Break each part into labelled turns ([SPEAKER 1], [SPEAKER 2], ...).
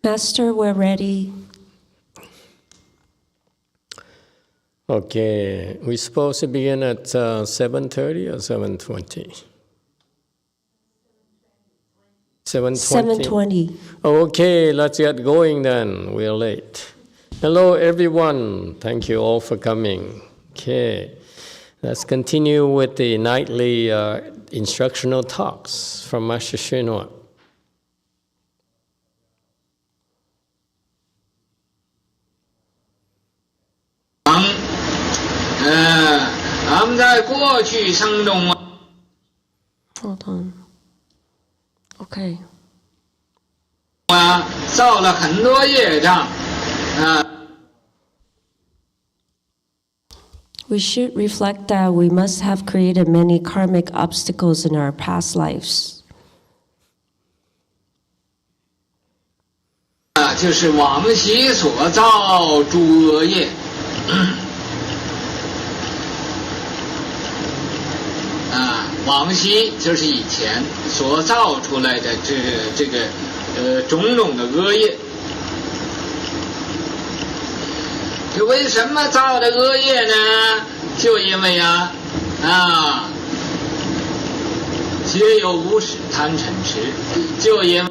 [SPEAKER 1] Master, we're ready.
[SPEAKER 2] Okay, we're supposed to begin at 7:30 or 7:20? 7:20.
[SPEAKER 1] 7:20.
[SPEAKER 2] Okay, let's get going then. We're late. Hello, everyone. Thank you all for coming. Okay, let's continue with the nightly instructional talks from Master YongHua.
[SPEAKER 1] Hold on. Okay. We should reflect that we must have created many karmic obstacles in our past lives.
[SPEAKER 3] 就是往昔所造诸恶业。往昔就是以前所造出来的种种的恶业。这为什么造的恶业呢？就因为皆有无始贪嗔痴，就因为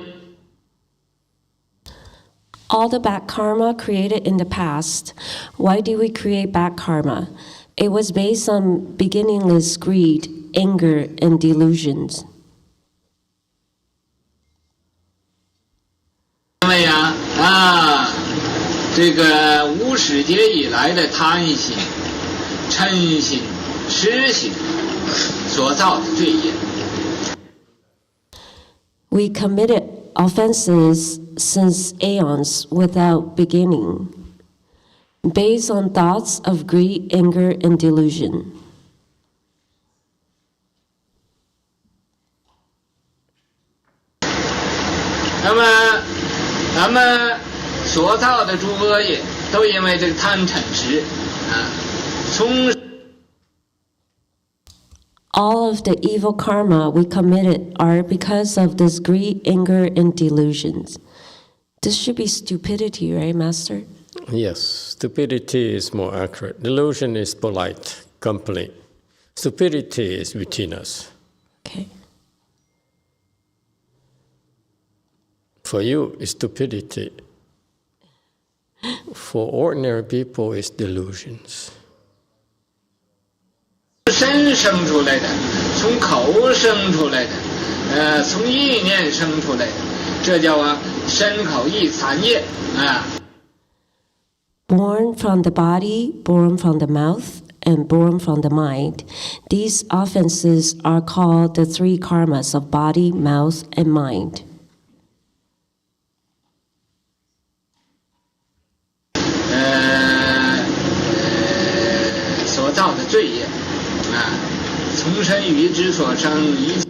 [SPEAKER 1] All the bad karma created in the past. Why do we create bad karma? It was based on beginningless greed, anger, and delusions.
[SPEAKER 3] 因为这个无始劫以来的贪心、嗔心、痴心所造的罪业。
[SPEAKER 1] We committed offenses since aeons without beginning, based on thoughts of greed, anger, and delusion.
[SPEAKER 3] 那么咱们所造的诸恶业，都因为这个贪嗔痴从
[SPEAKER 1] All of the evil karma we committed are because of this greed, anger, and delusions. This should be stupidity, right, Master?
[SPEAKER 2] Yes, stupidity is more accurate. Delusion is polite, complete. Stupidity is within us.
[SPEAKER 1] Okay.
[SPEAKER 2] For you, it's stupidity. For ordinary people, it's delusions.
[SPEAKER 3] 身生出来的，从口生出来的，从意念生出来的，这叫身口意三业
[SPEAKER 1] Born from the body, born from the mouth, and born from the mind. These offenses are called the three karmas of body, mouth, and mind.
[SPEAKER 3] 所造的罪业从身语之所生一。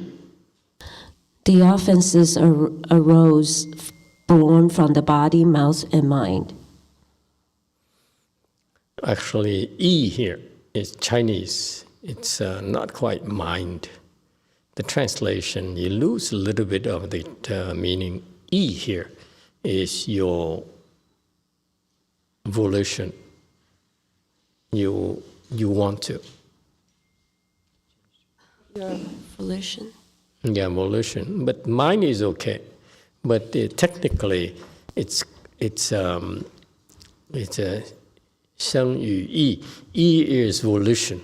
[SPEAKER 1] The offenses arose born from the body, mouth, and mind.
[SPEAKER 2] Actually, "yi" here is Chinese. It's not quite mind. The translation, you lose a little bit of the meaning. "Yi" here is your volition. You want to.
[SPEAKER 1] Your volition.
[SPEAKER 2] Yeah, volition. But mind is okay. But technically, it's a 生与意. Yi is volition.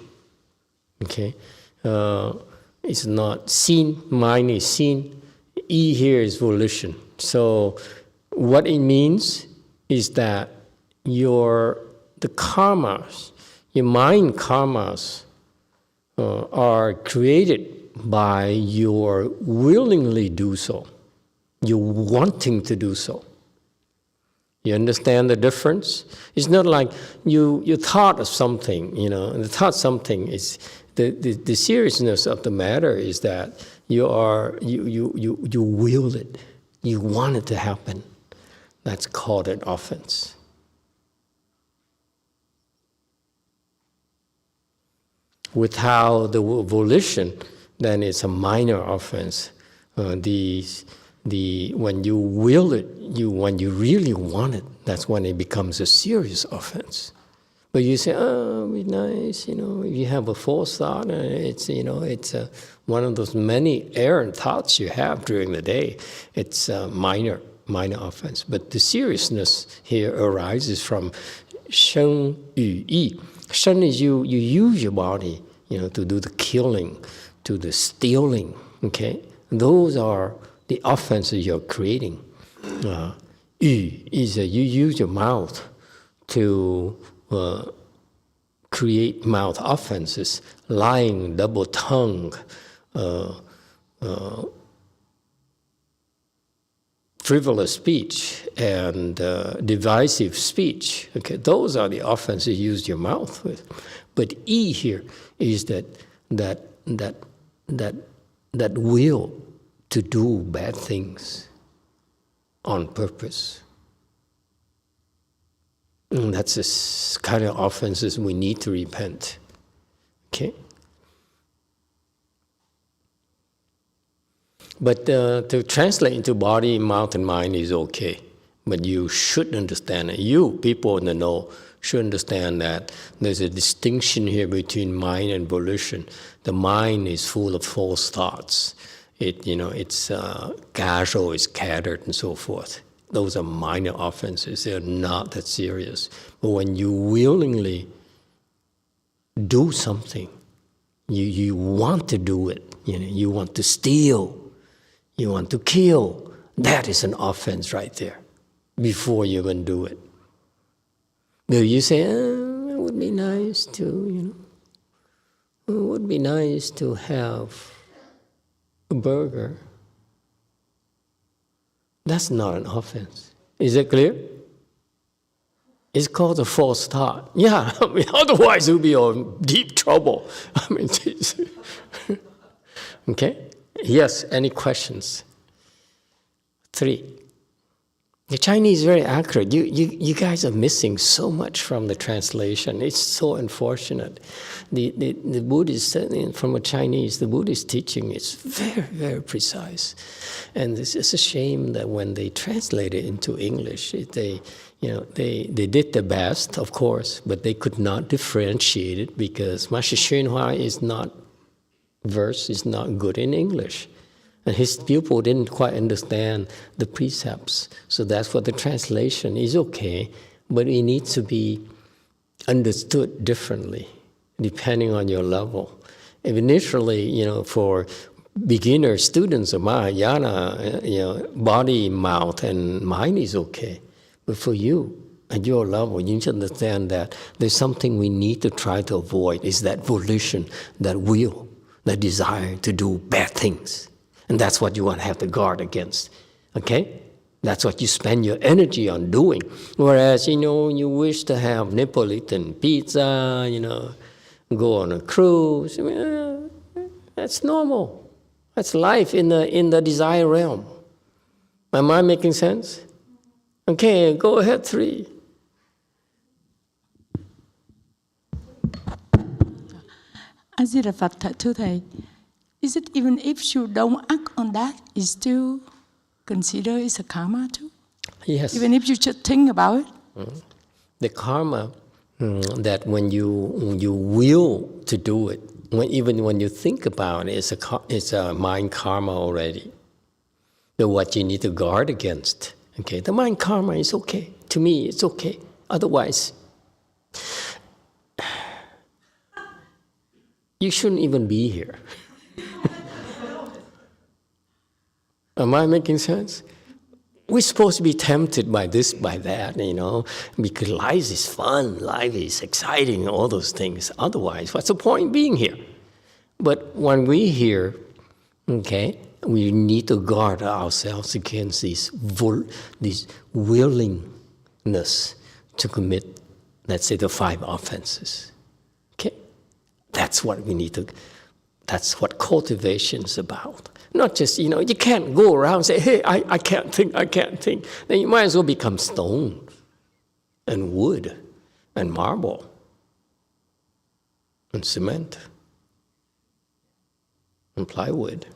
[SPEAKER 2] Okay, it's not seen. Mind is seen. Yi here is volition. So, what it means is that the karmas, your mind karmas, are created by your willingly do so, you wanting to do so. You understand the difference? It's not like you thought of something, and the thought something is the seriousness of the matter is that you will it, you want it to happen. That's called an offense. Without the volition, then it's a minor offense. The when you will it, when you really want it, that's when it becomes a serious offense. But you say, oh, be nice, if you have a false thought, it's one of those many errant thoughts you have during the day. It's a minor offense. But the seriousness here arises from sheng yu yi. Sheng is you use your body, to do the killing, to the stealing, okay? Those are the offenses you're creating. Yu is you use your mouth to create mouth offenses, lying, double tongue, frivolous speech, and divisive speech. Okay, those are the offenses you use your mouth with. But E here is that will to do bad things on purpose. And that's the kind of offenses we need to repent. Okay? But to translate into body, mouth, and mind is okay. But you should understand it. You, people in the know, should understand that there's a distinction here between mind and volition. The mind is full of false thoughts. It's casual, it's scattered, and so forth. Those are minor offenses. They're not that serious. But when you willingly do something, you want to do it. You want to steal. You want to kill. That is an offense right there. Before you even do it. But you say, it would be nice to, it would be nice to have a burger. That's not an offense. Is it clear? It's called a false thought. Yeah, otherwise we'll be in deep trouble. Okay? Yes, any questions? 3. The Chinese is very accurate. You guys are missing so much from the translation. It's so unfortunate. The Buddhist, from a Chinese, the Buddhist teaching is very, very precise. And it's a shame that when they translate it into English, they did their best, of course, but they could not differentiate it because Master YongHua is not good in English. And his pupil didn't quite understand the precepts. So that's what the translation is okay, but it needs to be understood differently, depending on your level. And initially, for beginner students of Mahayana, body, mouth, and mind is okay. But for you, at your level, you need to understand that there's something we need to try to avoid, is that volition, that will, that desire to do bad things. And that's what you want to have to guard against, okay? That's what you spend your energy on doing. Whereas, you wish to have Neapolitan pizza, go on a cruise. That's normal. That's life in the desire realm. Am I making sense? Okay, go ahead, 3.
[SPEAKER 4] A-di-đà Phật, thưa Thầy. Is it even if you don't act on that, it's still considered it's a karma too?
[SPEAKER 2] Yes.
[SPEAKER 4] Even if you just think about it?
[SPEAKER 2] The karma, that when you will to do it, even when you think about it, it's a mind karma already. But what you need to guard against, okay? The mind karma is okay. To me, it's okay. Otherwise, you shouldn't even be here. Am I making sense? We're supposed to be tempted by this, by that, because life is fun, life is exciting, all those things. Otherwise, what's the point being here? But when we're here, okay, we need to guard ourselves against this willingness to commit, let's say, the 5 offenses. Okay? That's what we need to, that's what cultivation is about. Not just, you can't go around and say, hey, I can't think. Then you might as well become stone and wood and marble and cement and plywood.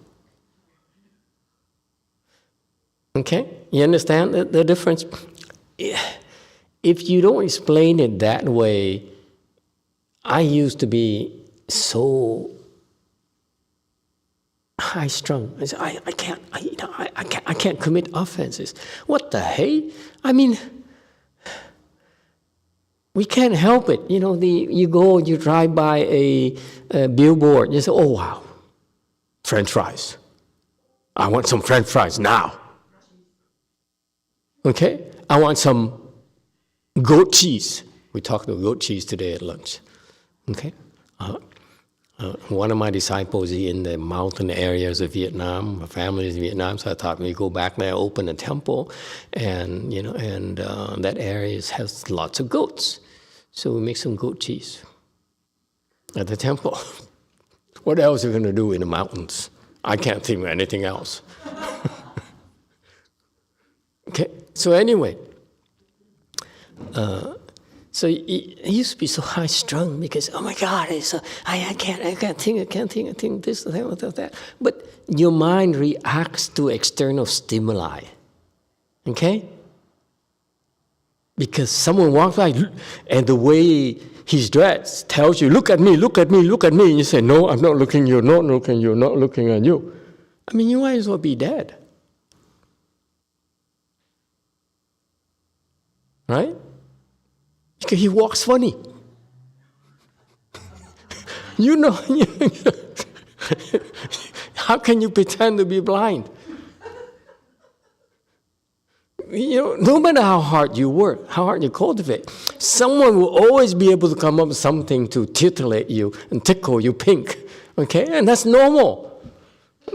[SPEAKER 2] Okay? You understand the difference? If you don't explain it that way, I used to be so high-strung. I can't commit offenses. What the hey? I mean, we can't help it. You know, you drive by a billboard, you say, oh wow, French fries. I want some French fries now. Okay? I want some goat cheese. We talked about goat cheese today at lunch. Okay? One of my disciples is in the mountain areas of Vietnam. My family is in Vietnam, so I thought we go back there, open a temple, and that area has lots of goats. So we make some goat cheese at the temple. What else are we going to do in the mountains? I can't think of anything else. Okay, so anyway, so it used to be so high-strung because, oh my God, I can't think this, that. But your mind reacts to external stimuli, okay? Because someone walks by and the way he's dressed tells you, look at me, look at me, look at me. And you say, no, I'm not looking at you, not looking at you, not looking at you. I mean, you might as well be dead. Right? Because he walks funny. You know, how can you pretend to be blind? You know, no matter how hard you work, how hard you cultivate, someone will always be able to come up with something to titillate you and tickle you pink, okay? And that's normal.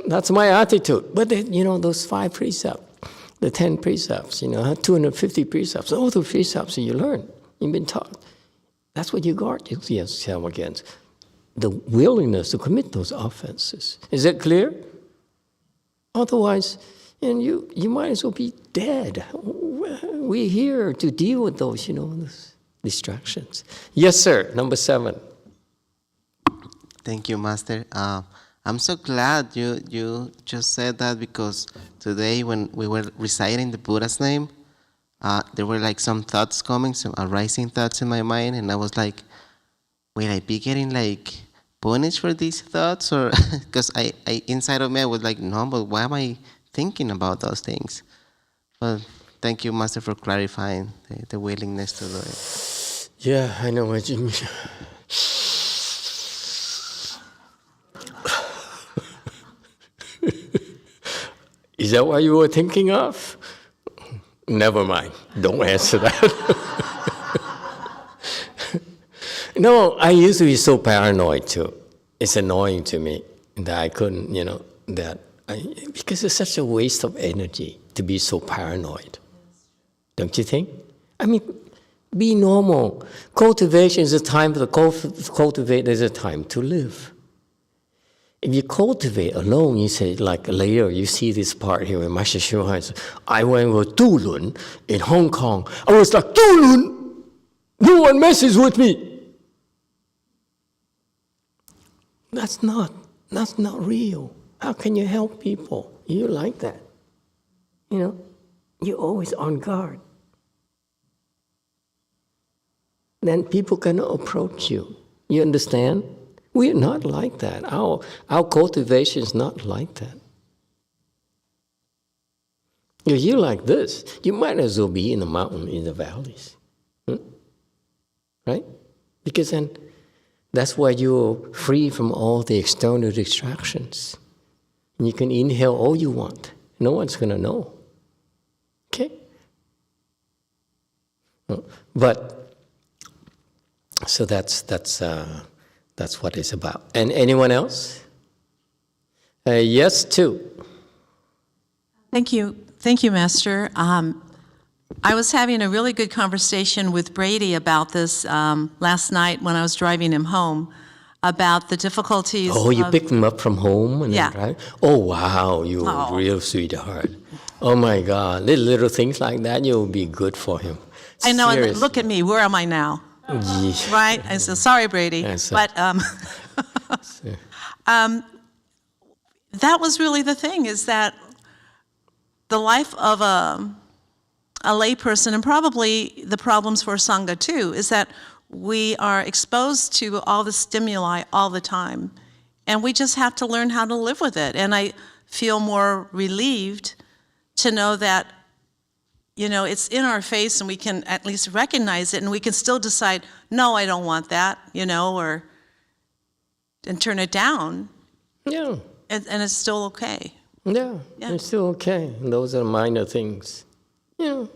[SPEAKER 2] That's my attitude. But, those 5 precepts, the 10 precepts, 250 precepts, all the precepts that you learn, you've been taught. That's what you guard yourself against. The willingness to commit those offenses. Is that clear? Otherwise, and you might as well be dead. We're here to deal with those, those distractions. Yes, sir. Number 7.
[SPEAKER 5] Thank you, Master. I'm so glad you just said that, because today when we were reciting the Buddha's name, there were like some thoughts coming, some arising thoughts in my mind, and I was like, will I be getting like punished for these thoughts? Or because I inside of me I was like, no, but why am I thinking about those things? Well, thank you, Master, for clarifying the willingness to do it.
[SPEAKER 2] Yeah, I know what you mean. Is that what you were thinking of? Never mind. Don't answer that. No, I used to be so paranoid too. It's annoying to me that I couldn't, because it's such a waste of energy to be so paranoid. Don't you think? I mean, be normal. Cultivation is a time to cultivate, there's a time to live. If you cultivate alone, you say, like later, you see this part here where Master Hsuan says, I went with Du Lun in Hong Kong. I was like, Du Lun! No one messes with me! That's not real. How can you help people? You like that. You're always on guard. Then people cannot approach you. You understand? We're not like that. Our cultivation is not like that. If you're like this, you might as well be in the mountain, in the valleys. Right? Because then that's where you're free from all the external distractions. And you can inhale all you want. No one's going to know. Okay? But, so that's what it's about. And anyone else? Yes, too.
[SPEAKER 6] Thank you, Master. I was having a really good conversation with Brady about this last night when I was driving him home, about the difficulties.
[SPEAKER 2] Oh, you picked him up from home? And
[SPEAKER 6] yeah.
[SPEAKER 2] Then, right? Oh, wow, you're a real sweetheart. Oh, my God. Little things like that, you'll be good for him.
[SPEAKER 6] I know,
[SPEAKER 2] Seriously.
[SPEAKER 6] and look at me. Where am I now?
[SPEAKER 2] Yeah.
[SPEAKER 6] Right? I said, sorry, Brady. But that was really the thing, is that the life of a layperson, and probably the problems for Sangha too, is that we are exposed to all the stimuli all the time, and we just have to learn how to live with it. And I feel more relieved to know that, you know, it's in our face and we can at least recognize it, and we can still decide, no, I don't want that, you know, and turn it down.
[SPEAKER 2] Yeah.
[SPEAKER 6] And it's still okay.
[SPEAKER 2] Yeah, it's still okay. Those are minor things. Yeah,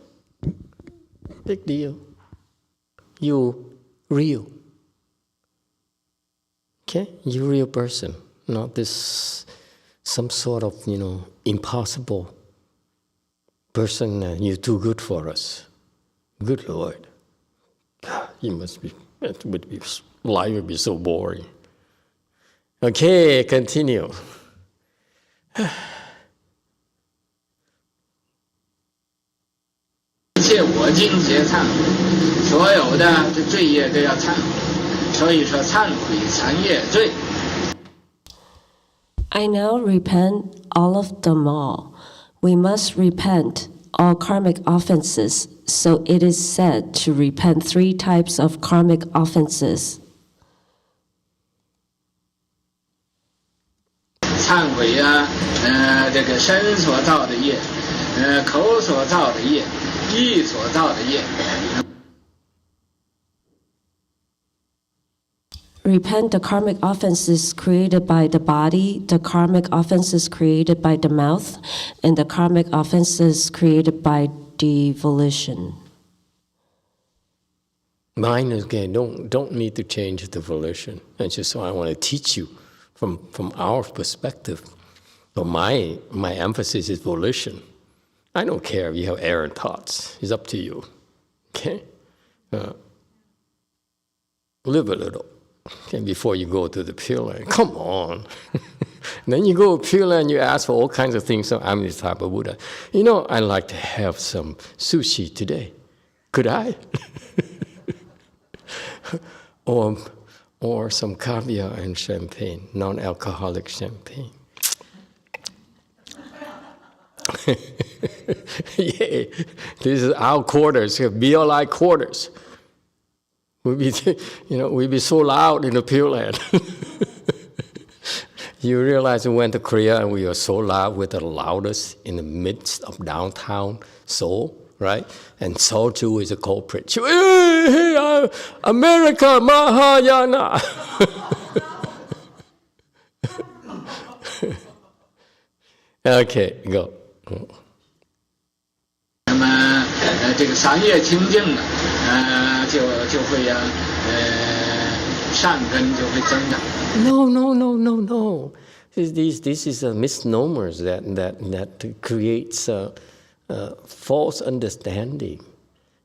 [SPEAKER 2] big deal. You real. Okay, you real person, not this some sort of, you know, impossible person. You're too good for us. Good Lord, you must be. It would be life would be so boring. Okay, continue.
[SPEAKER 3] 一切我今皆忏悔，所有的这罪业都要忏悔。所以说，忏悔三业罪。
[SPEAKER 1] I now repent all of them all. We must repent all karmic offenses, so it is said to repent 3 types of karmic offenses.
[SPEAKER 3] 忏悔啊，这个身所造的业，口所造的业，意所造的业。
[SPEAKER 1] Repent the karmic offenses created by the body, the karmic offenses created by the mouth, and the karmic offenses created by the volition.
[SPEAKER 2] Mine is again, don't need to change the volition. That's just so I want to teach you from our perspective. So my emphasis is volition. I don't care if you have errant thoughts. It's up to you. Okay? Live a little. Okay, before you go to the Pure Land. Come on. Then you go to Pure Land, you ask for all kinds of things. So I'm this type of Buddha. You know, I'd like to have some sushi today. Could I? or some caviar and champagne, non-alcoholic champagne. Yeah, this is our quarters, BLI quarters. We'd be so loud in the Pure Land. You realize we went to Korea and we were so loud, we're the loudest in the midst of downtown Seoul, right? And Soju is a culprit. Hey, America, Mahayana. Okay, go.
[SPEAKER 3] 那么，这个三业清净了，就会呀，善根就会增长。
[SPEAKER 2] No. This is a misnomer that creates false understanding.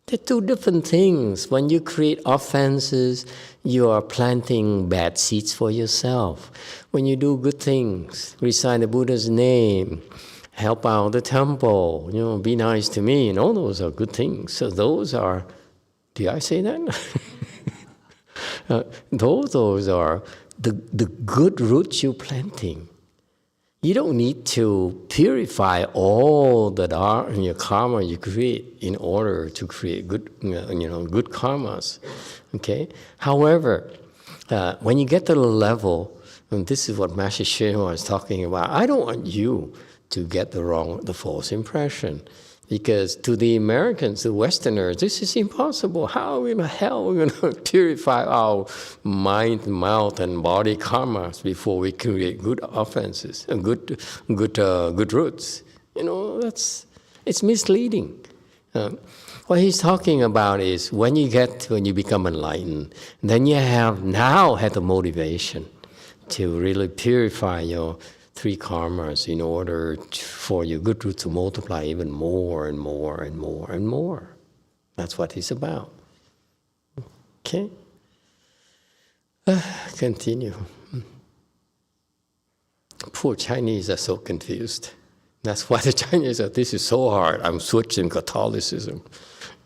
[SPEAKER 2] They're 2 different things. When you create offenses, you are planting bad seeds for yourself. When you do good things, recite the Buddha's name, help out the temple, be nice to me, and all those are good things. So those are, did I say that? Those are the good roots you're planting. You don't need to purify all the dharma and your karma you create in order to create good, good karmas. Okay. However, when you get to the level, and this is what Master Shema is talking about, I don't want you to get the false impression. Because to the Americans, the Westerners, this is impossible. How in the hell are we going to purify our mind, mouth, and body karmas before we create good offenses and good roots? It's misleading. What he's talking about is when you become enlightened, then you have the motivation to really purify your 3 karmas in order for your good roots to multiply even more and more and more and more. That's what it's about. Okay? Continue. Poor Chinese are so confused. That's why the Chinese are, this is so hard. I'm switching Catholicism.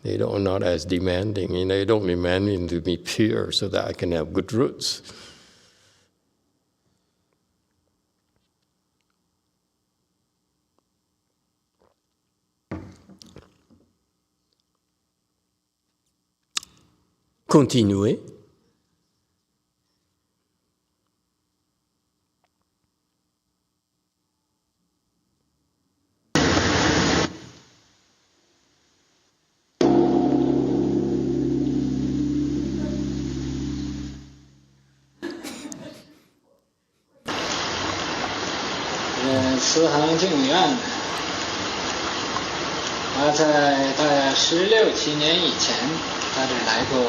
[SPEAKER 2] They are not as demanding. They don't demand me to be pure so that I can have good roots. continuer.
[SPEAKER 3] 慈航净愿呢，他在大概16、17年以前，他这来过，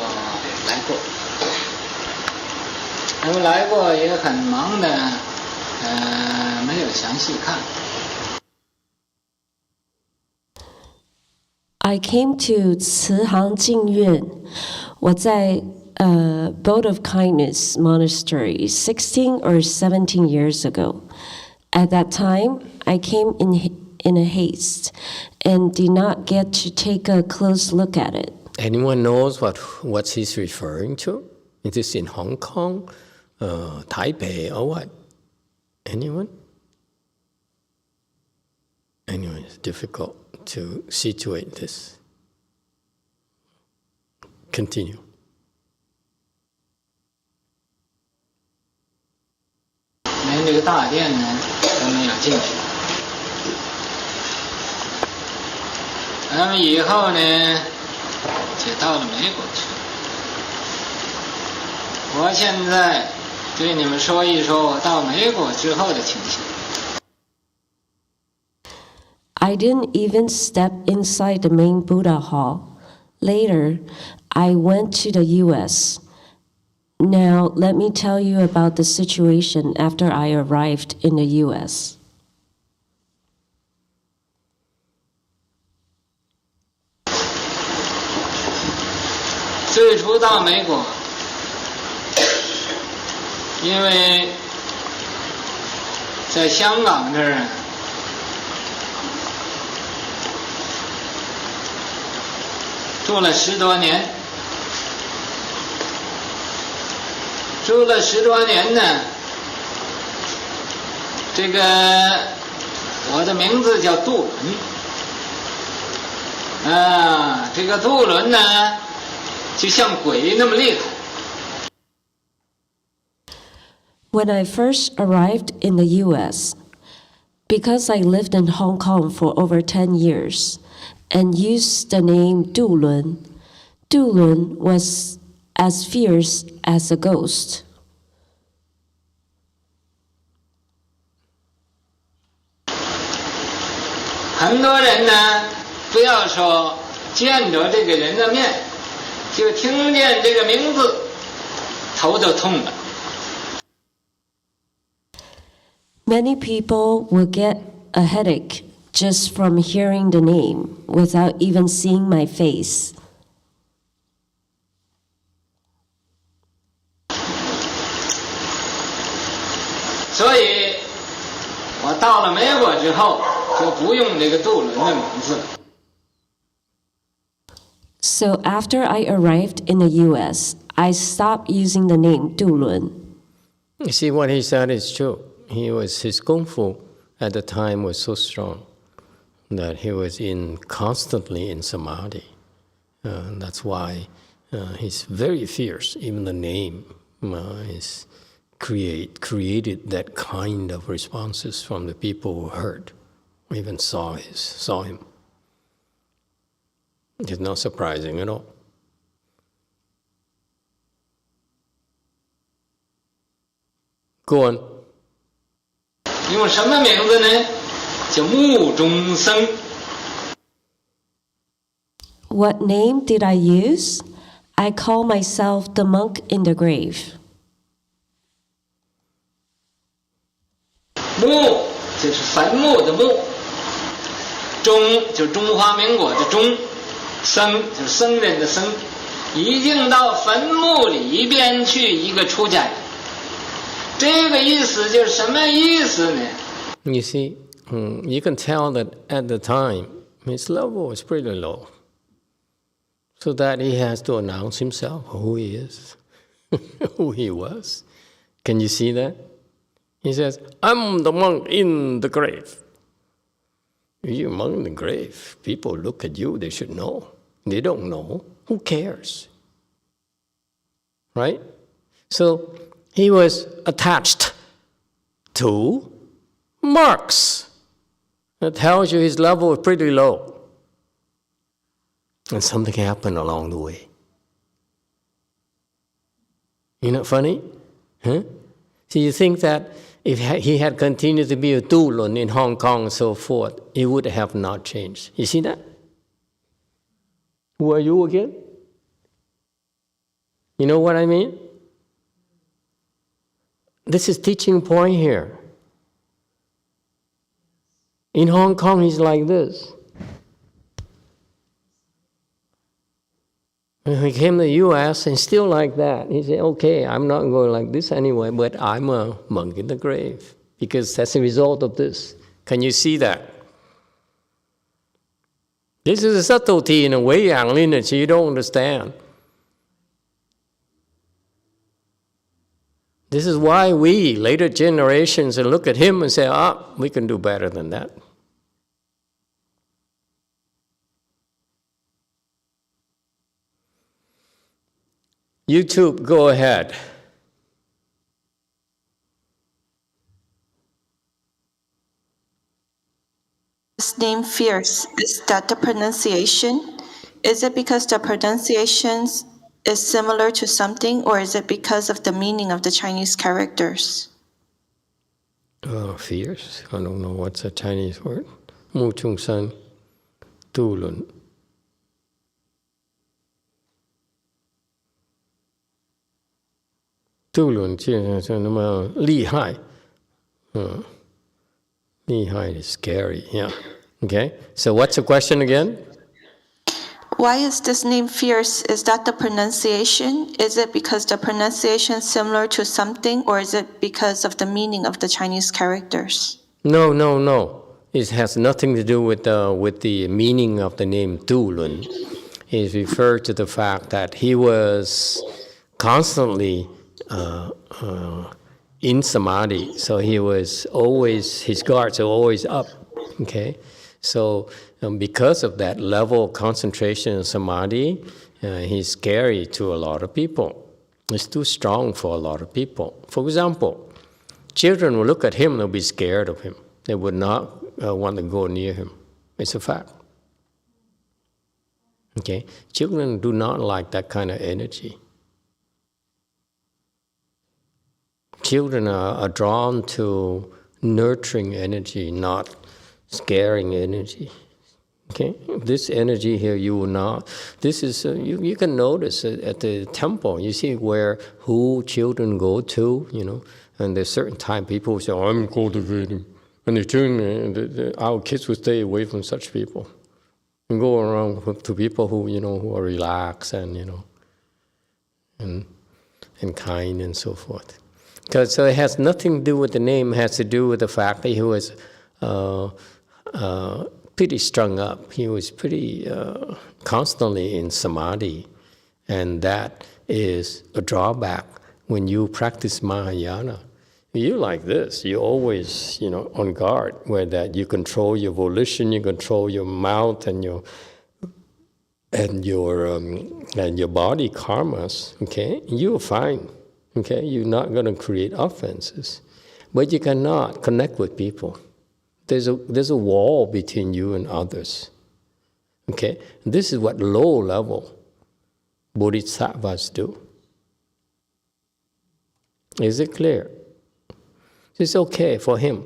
[SPEAKER 3] 那么来过也很忙的，没有详细看。
[SPEAKER 1] I came to 慈航净愿，我在Boat of Kindness Monastery 16 or 17 years ago. At that time, I came in a haste and did not get to take a close look at it.
[SPEAKER 2] Anyone knows what he's referring to? Is this in Hong Kong, Taipei, or what? Anyone? Anyway, it's difficult to situate this. Continue.
[SPEAKER 3] 连这个大殿呢都没有进去。那么以后呢，就到了美国去。我现在对你们说一说我到美国之后的情形。
[SPEAKER 1] I didn't even step inside the main Buddha hall. Later, I went to the US. Now, let me tell you about the situation after I arrived in the US.
[SPEAKER 3] 最初到美国，因为在香港这儿住了10多年，呢，这个我的名字叫渡轮，这个渡轮呢，就像鬼那么厉害。
[SPEAKER 1] When I first arrived in the US, because I lived in Hong Kong for over 10 years and used the name Dulun, Dulun was as fierce as a ghost.
[SPEAKER 3] 很多人呢，不要说见着这个人的面，就听见这个名字，头就痛了。
[SPEAKER 1] Many people will get a headache just from hearing the name without even seeing my face.
[SPEAKER 3] 所以，我到了美国之后，就不用这个渡轮的名字了。
[SPEAKER 1] So after I arrived in the US, I stopped using the name Dulun.
[SPEAKER 2] You see, what he said is true. His kung fu at the time was so strong that he was constantly in samadhi. That's why he's very fierce. Even the name is created that kind of responses from the people who heard, or even saw him. It's not surprising at all. Go on.
[SPEAKER 3] 用什么名字呢？叫目中僧。
[SPEAKER 1] What name did I use? I call myself the monk in the grave.
[SPEAKER 3] 墓就是坟墓的墓，中就是中华民国的中，僧就是僧人的僧，已经到坟墓里边去一个出家人。这个意思就是什么意思呢？
[SPEAKER 2] You see, you can tell that at the time his level was pretty low, so that he has to announce himself who he is, who he was. Can you see that? He says, "I'm the monk in the grave." You're monk in the grave. People look at you; they should know. They don't know. Who cares? right? So he was attached to Marx. That tells you his level was pretty low. And something happened along the way. Isn't it funny? Huh? So you think that if he had continued to be a Tulun in Hong Kong and so forth, it would have not changed. You see that? Who are you again? You know what I mean? This is teaching point here. In Hong Kong, he's like this. When he came to the U.S. and still like that, he said, okay, I'm not going like this anyway, but I'm a monk in the grave because that's the result of this. Can you see that? This is a subtlety in a way, Yang lineage, you don't understand. This is why we, later generations, look at him and say, we can do better than that. YouTube, go ahead.
[SPEAKER 7] This name fierce, is that the pronunciation? Is it because the pronunciation is similar to something, or is it because of the meaning of the Chinese characters?
[SPEAKER 2] Fierce? I don't know what's a Chinese word. Mu Chung San, Tulun. Tulun 就是那么厉害，厉害 is scary, yeah. Okay, so what's the question again?
[SPEAKER 7] Why is this name fierce? Is that the pronunciation? Is it because the pronunciation is similar to something, or is it because of the meaning of the Chinese characters?
[SPEAKER 2] No. It has nothing to do with the meaning of the name Tulun. It refers to the fact that he was constantly in samadhi, so he was always, his guards are always up, okay? So because of that level of concentration in samadhi, he's scary to a lot of people. It's too strong for a lot of people. For example, children will look at him, they'll be scared of him. They would not want to go near him. It's a fact. Okay? Children do not like that kind of energy. Children are drawn to nurturing energy, not scaring energy. Okay, this energy here, you will not. This is you can notice at the temple. You see who children go to, you know, and there's certain time people say, "I'm cultivating," and they turn. Our kids will stay away from such people, and go around to people who are relaxed and and kind and so forth. So it has nothing to do with the name. It has to do with the fact that he was pretty strung up. He was pretty constantly in samadhi. And that is a drawback when you practice Mahayana. You like this. You're always, on guard, where that you control your volition, you control your mouth and your body karmas. Okay, you're fine. Okay, you're not going to create offenses, but you cannot connect with people. There's a wall between you and others. Okay, this is what low-level bodhisattvas do. Is it clear? It's okay for him,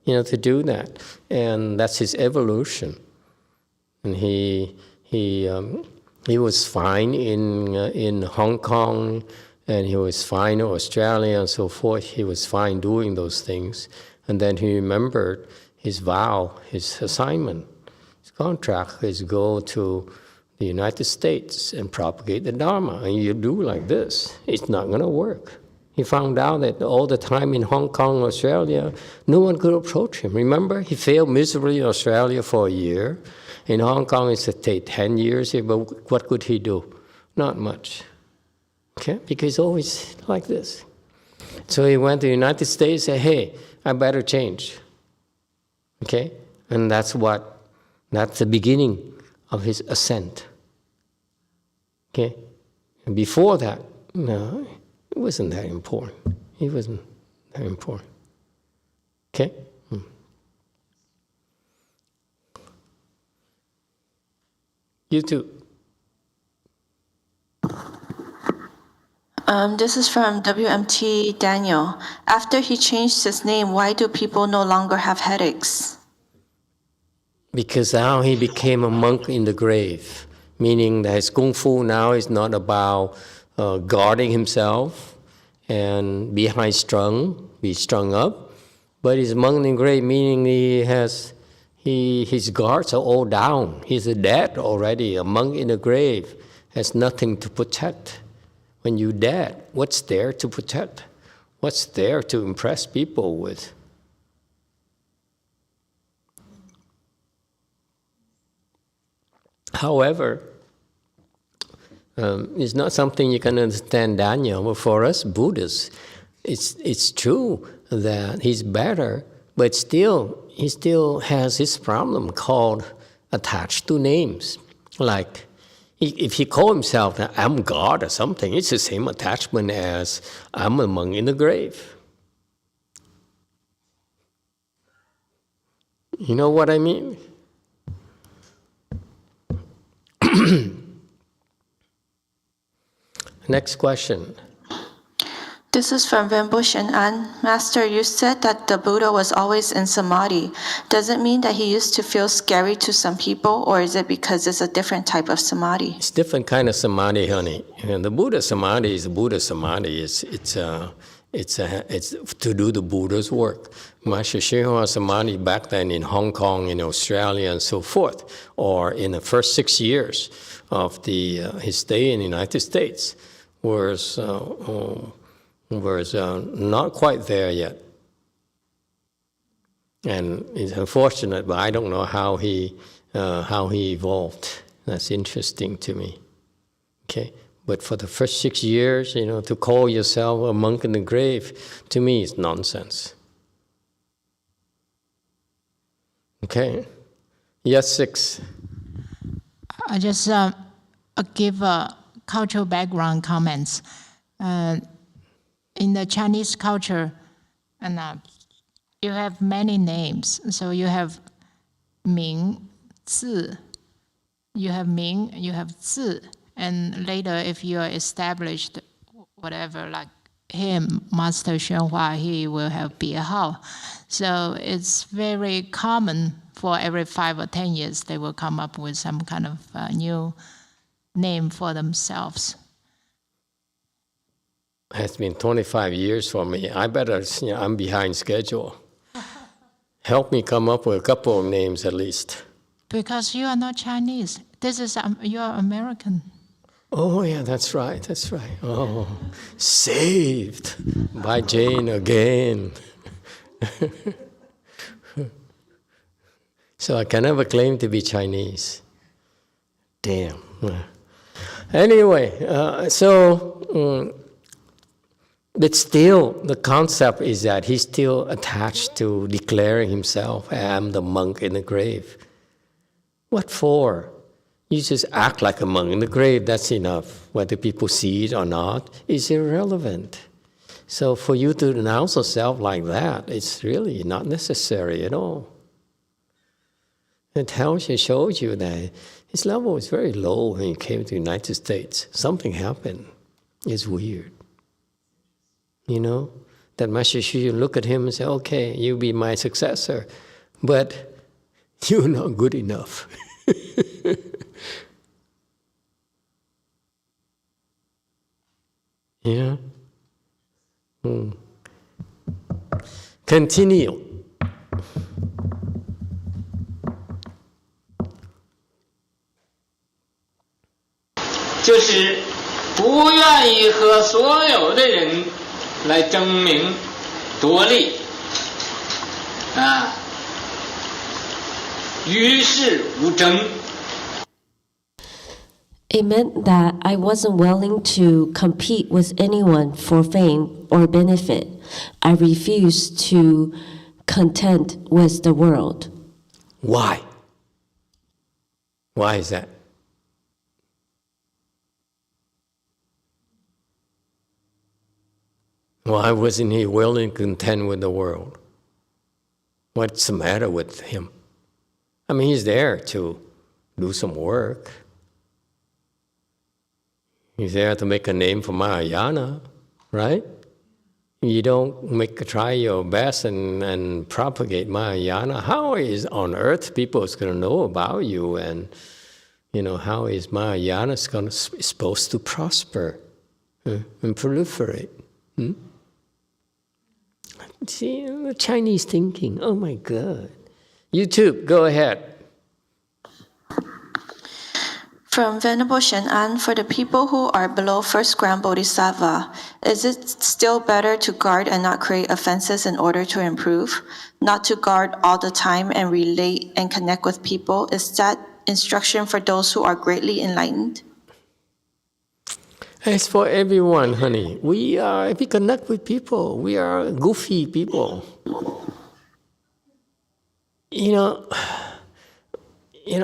[SPEAKER 2] to do that, and that's his evolution. And he was fine in Hong Kong. And he was fine in Australia and so forth. He was fine doing those things. And then he remembered his vow, his assignment, his contract is go to the United States and propagate the Dharma. And you do like this, it's not going to work. He found out that all the time in Hong Kong, Australia, no one could approach him. Remember, he failed miserably in Australia for a year. In Hong Kong, it said take 10 years, but what could he do? Not much. Okay, because he's always like this. So he went to the United States and said, hey, I better change. Okay, and that's the beginning of his ascent. Okay, and before that, No, it wasn't that important. He wasn't that important. Okay? You too.
[SPEAKER 7] This is from WMT Daniel. After he changed his name, why do people no longer have headaches?
[SPEAKER 2] Because now he became a monk in the grave, meaning that his kung fu now is not about guarding himself and be strung up, but he's a monk in the grave, meaning his guards are all down. He's dead already. A monk in the grave has nothing to protect. When you're dead, what's there to protect? What's there to impress people with? However, it's not something you can understand, Daniel. But for us Buddhists, it's true that he's better, but he still has this problem called attached to names. Like, if he called himself, I'm God or something, it's the same attachment as I'm a monk in the grave. You know what I mean? Next question.
[SPEAKER 7] This is from Rinpoche and An. Master, you said that the Buddha was always in samadhi. Does it mean that he used to feel scary to some people, or is it because it's a different type of samadhi?
[SPEAKER 2] It's different kind of samadhi, honey. And the Buddha samadhi is Buddha samadhi. It's to do the Buddha's work. Master YongHua samadhi back then in Hong Kong, in Australia, and so forth, or in the first 6 years of his stay in the United States, was not quite there yet. And it's unfortunate, but I don't know how he evolved. That's interesting to me. Okay, but for the first 6 years, to call yourself a monk in the grave, to me is nonsense. Okay, yes, 6.
[SPEAKER 8] I just give cultural background comments. In the Chinese culture, and you have many names. So you have Ming, Zi. You have Ming, you have Zi. And later, if you are established, whatever, like him, Master YongHua, he will have Biehao. So it's very common for every 5 or 10 years, they will come up with some kind of new name for themselves.
[SPEAKER 2] It's been 25 years for me. I better, I'm behind schedule. Help me come up with a couple of names at least.
[SPEAKER 8] Because you are not Chinese. You are American.
[SPEAKER 2] Oh yeah, that's right. Oh, saved by Jane again. So I can never claim to be Chinese. Damn. Anyway, but still, the concept is that he's still attached to declaring himself, I'm the monk in the grave. What for? You just act like a monk in the grave, that's enough. Whether people see it or not is irrelevant. So for you to announce yourself like that, it's really not necessary at all. It shows you that his level was very low when he came to the United States. Something happened. It's weird. That Master Xu look at him and say, okay, you be my successor, but you're not good enough. Yeah? Continue.
[SPEAKER 3] 就是不愿意和所有的人来争名夺利与世无争。
[SPEAKER 1] It meant that I wasn't willing to compete with anyone for fame or benefit. I refused to contend with the world.
[SPEAKER 2] Why? Why is that? Why wasn't he willing to contend with the world? What's the matter with him? I mean, he's there to do some work. He's there to make a name for Mahayana, right? You don't try your best and propagate Mahayana. How is on earth people is going to know about you, and how is Mahayana supposed to prosper and proliferate? See, the Chinese thinking. Oh my God! YouTube, go ahead.
[SPEAKER 7] From Venerable Shen'an, for the people who are below first ground Bodhisattva, is it still better to guard and not create offenses in order to improve? Not to guard all the time and relate and connect with people? Is that instruction for those who are greatly enlightened?
[SPEAKER 2] It's for everyone, honey. If we connect with people, we are goofy people.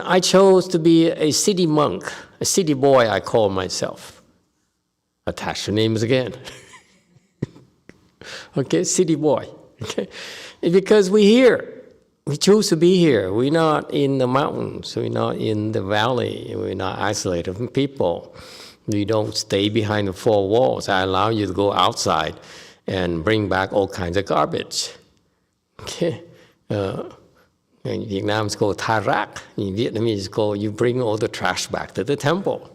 [SPEAKER 2] I chose to be a city monk, a city boy, I call myself. Attach the names again. Okay, city boy. Okay, because we're here. We choose to be here. We're not in the mountains. We're not in the valley. We're not isolated from people. We don't stay behind the four walls. I allow you to go outside and bring back all kinds of garbage. Okay. In Vietnam, it's called tha rác. In Vietnamese, it's called you bring all the trash back to the temple.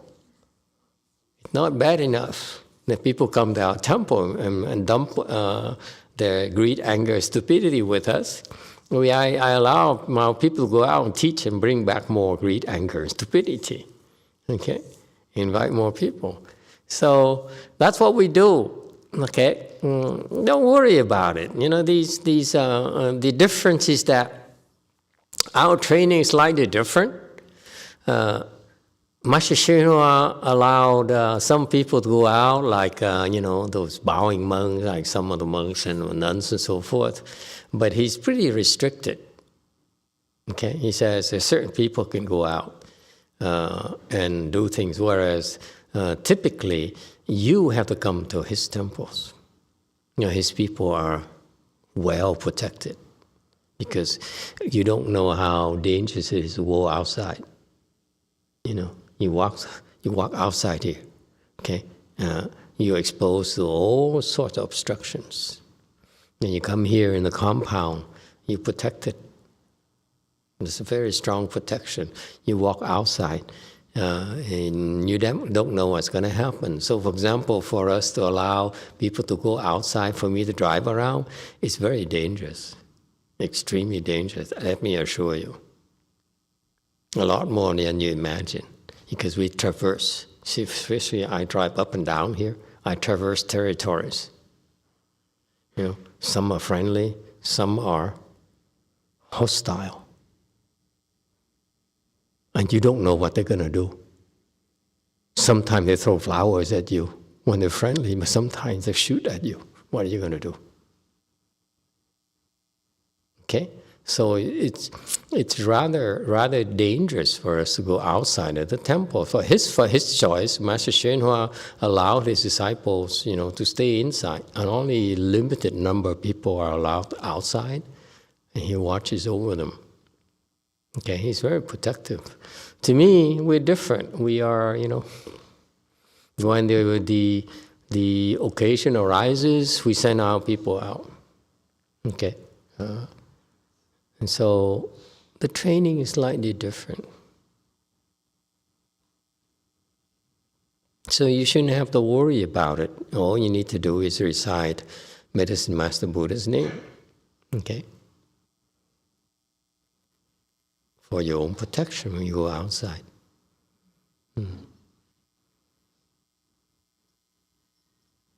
[SPEAKER 2] It's not bad enough that people come to our temple and dump their greed, anger, stupidity with us. I allow my people to go out and teach and bring back more greed, anger, and stupidity. Okay? Invite more people. So that's what we do. Okay? Don't worry about it. The difference is that our training is slightly different. Master Shinhua allowed some people to go out, like, those bowing monks, like some of the monks and nuns and so forth. But he's pretty restricted. Okay? He says certain people can go out and do things, whereas typically you have to come to his temples. His people are well protected, because you don't know how dangerous it is to go outside. You walk outside here, okay? You're exposed to all sorts of obstructions. When you come here in the compound, you're protected. It's a very strong protection. You walk outside, and you don't know what's going to happen. So, for example, for us to allow people to go outside, for me to drive around, it's very dangerous. Extremely dangerous, let me assure you. A lot more than you imagine, because we traverse. See, especially I drive up and down here, I traverse territories. Some are friendly, some are hostile. And you don't know what they're going to do. Sometimes they throw flowers at you when they're friendly, but sometimes they shoot at you. What are you going to do? Okay, so it's rather dangerous for us to go outside of the temple. For his choice, Master Shenhua allowed his disciples, to stay inside, and only a limited number of people are allowed outside, and he watches over them. Okay, he's very protective. To me, we're different. We are, when the occasion arises, we send our people out. Okay. And so the training is slightly different. So you shouldn't have to worry about it. All you need to do is recite Medicine Master Buddha's name. Okay? For your own protection when you go outside.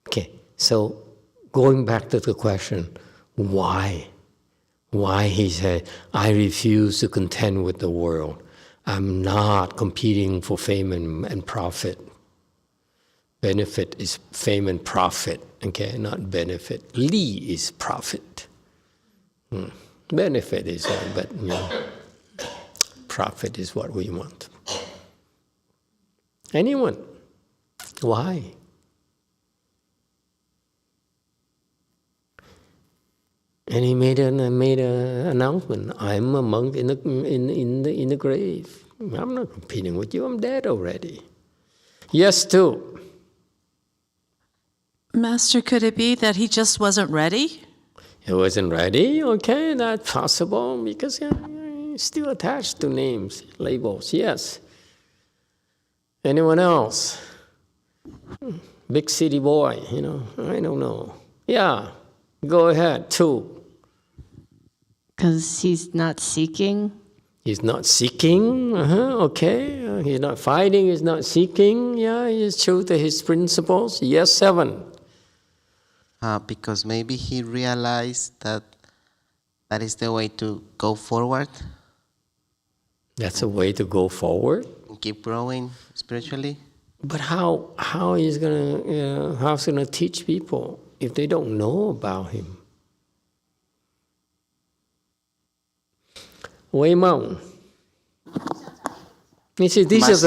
[SPEAKER 2] Okay, so going back to the question, why? Why he said, I refuse to contend with the world. I'm not competing for fame and profit. Benefit is fame and profit, okay, not benefit. Li is profit. Benefit is but profit is what we want. Anyone? Why? And he made an announcement. I'm a monk in the grave. I'm not competing with you. I'm dead already. Yes, too.
[SPEAKER 6] Master, could it be that he just wasn't ready?
[SPEAKER 2] He wasn't ready. Okay, that's possible because he's still attached to names, labels. Yes. Anyone else? Big city boy, I don't know. Yeah, go ahead, 2.
[SPEAKER 1] Because he's not seeking.
[SPEAKER 2] He's not seeking, okay. He's not fighting, he's not seeking. Yeah, he's true to his principles. Yes, 7.
[SPEAKER 5] Because maybe he realized that is the way to go forward.
[SPEAKER 2] That's a way to go forward.
[SPEAKER 5] And keep growing spiritually.
[SPEAKER 2] But how he's gonna teach people if they don't know about him? Wei Mao. You see, this is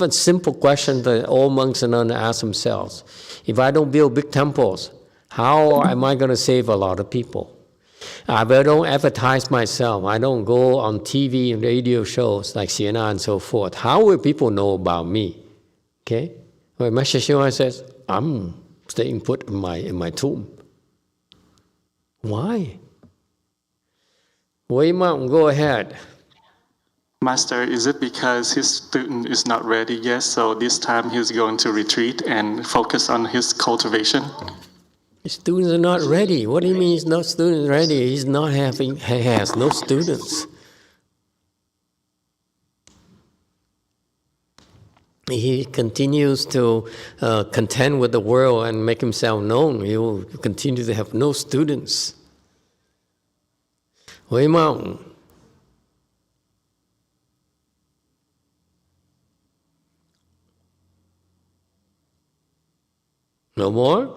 [SPEAKER 2] a simple question that all monks and nuns ask themselves. If I don't build big temples, how am I going to save a lot of people? If I don't advertise myself, I don't go on TV and radio shows like CNN and so forth, how will people know about me? Okay? When Master Shua says, I'm staying put in my tomb. Why? Wei Mao, go ahead.
[SPEAKER 9] Master, is it because his student is not ready yet, so this time he's going to retreat and focus on his cultivation?
[SPEAKER 2] His students are not ready. What do you mean he's not students ready? He has no students. He continues to contend with the world and make himself known. He will continue to have no students. Wei Mao. No more?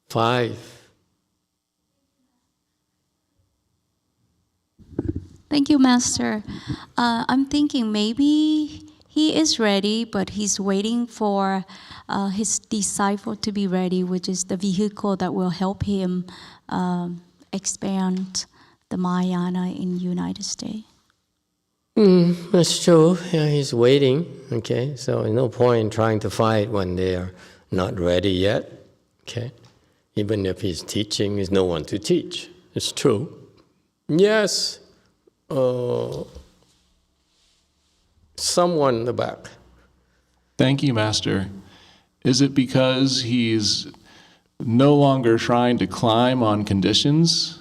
[SPEAKER 2] Five.
[SPEAKER 10] Thank you, Master. I'm thinking maybe he is ready, but he's waiting for his disciple to be ready, which is the vehicle that will help him expand the Mahayana in the United States.
[SPEAKER 2] That's true. Yeah, he's waiting. Okay, so no point in trying to fight when they are not ready yet. Okay, even if he's teaching, there's no one to teach. It's true. Yes. Someone in the back.
[SPEAKER 11] Thank you, Master. Is it because he's no longer trying to climb on conditions?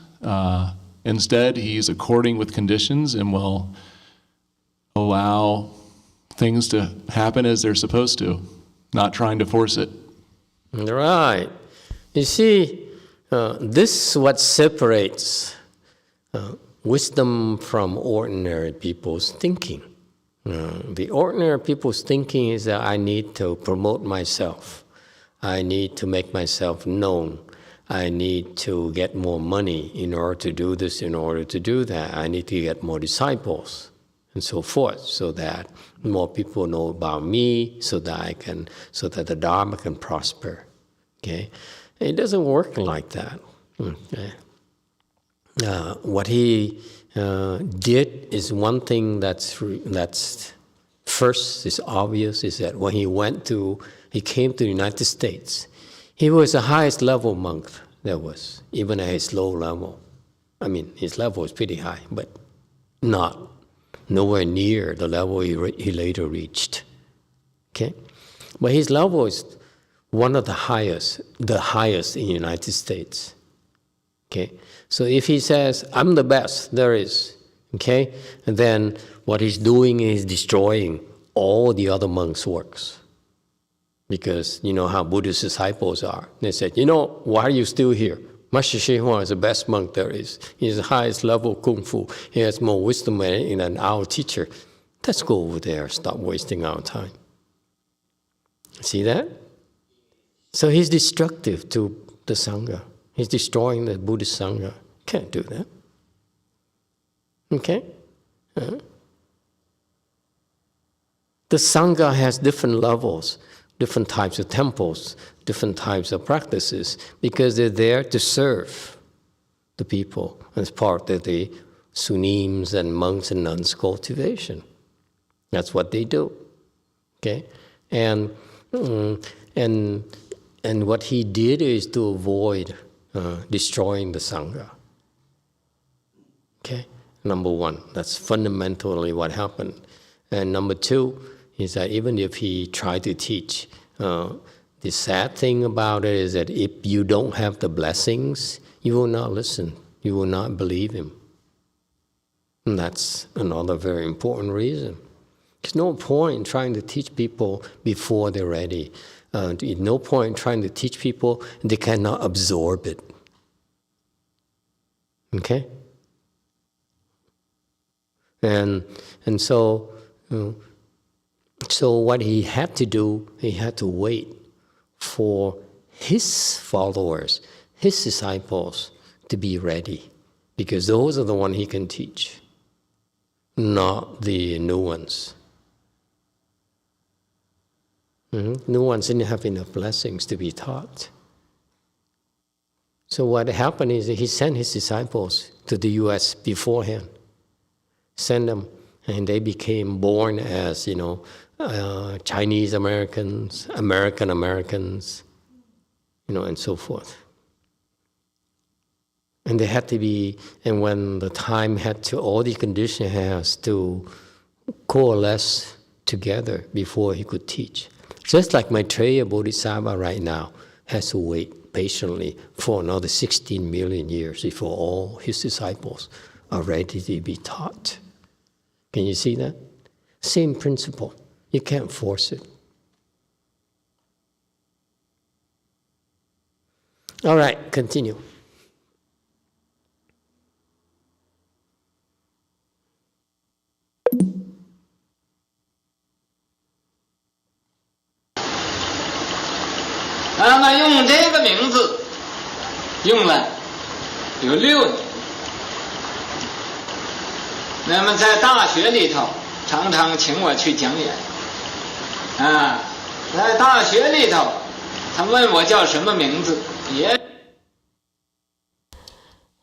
[SPEAKER 11] Instead, he's according with conditions and will allow things to happen as they're supposed to, not trying to force it.
[SPEAKER 2] Right. You see, this is what separates wisdom from ordinary people's thinking. The ordinary people's thinking is that I need to promote myself. I need to make myself known. I need to get more money in order to do this, in order to do that. I need to get more disciples and so forth, so that more people know about me, so that the Dharma can prosper. Okay? It doesn't work like that. Okay? What he did is one thing that's first is obvious, is that when he came to the United States, he was the highest level monk there was, even at his low level. I mean, his level was pretty high, but nowhere near the level he later reached. Okay, but his level is one of the highest in the United States. Okay, so if he says, I'm the best there is, okay, and then what he's doing is destroying all the other monks' works. Because you know how Buddhist disciples are. They said, why are you still here? Master Shihua is the best monk there is. He's the highest level Kung Fu. He has more wisdom than our teacher. Let's go over there, stop wasting our time. See that? So he's destructive to the Sangha. He's destroying the Buddhist Sangha. Can't do that. Okay? The Sangha has different levels, different types of temples, different types of practices, because they're there to serve the people as part of the sunims and monks and nuns cultivation. That's what they do. Okay? And what he did is to avoid destroying the Sangha. Okay? Number one, that's fundamentally what happened. And number two is that even if he tried to teach, the sad thing about it is that if you don't have the blessings, you will not listen. You will not believe him. And that's another very important reason. There's no point in trying to teach people before they're ready. There's no point in trying to teach people and they cannot absorb it. Okay? And so, so what he had to do, he had to wait for his followers, his disciples to be ready, because those are the ones he can teach, not the new ones. New ones didn't have enough blessings to be taught. So what happened is that he sent his disciples to the U.S. beforehand, sent them, and they became born as, Chinese Americans, American Americans, and so forth. And they had to be, and when the time had to, all the condition has to coalesce together before he could teach. Just like Maitreya Bodhisattva right now has to wait patiently for another 16 million years before all his disciples are ready to be taught. Can you see that? Same principle. You can't force it. All right, continue.
[SPEAKER 3] Dharma 用这个名字用了有6年。那么在大学里头常常请我去讲演，在大学里头他问我叫什么名字，也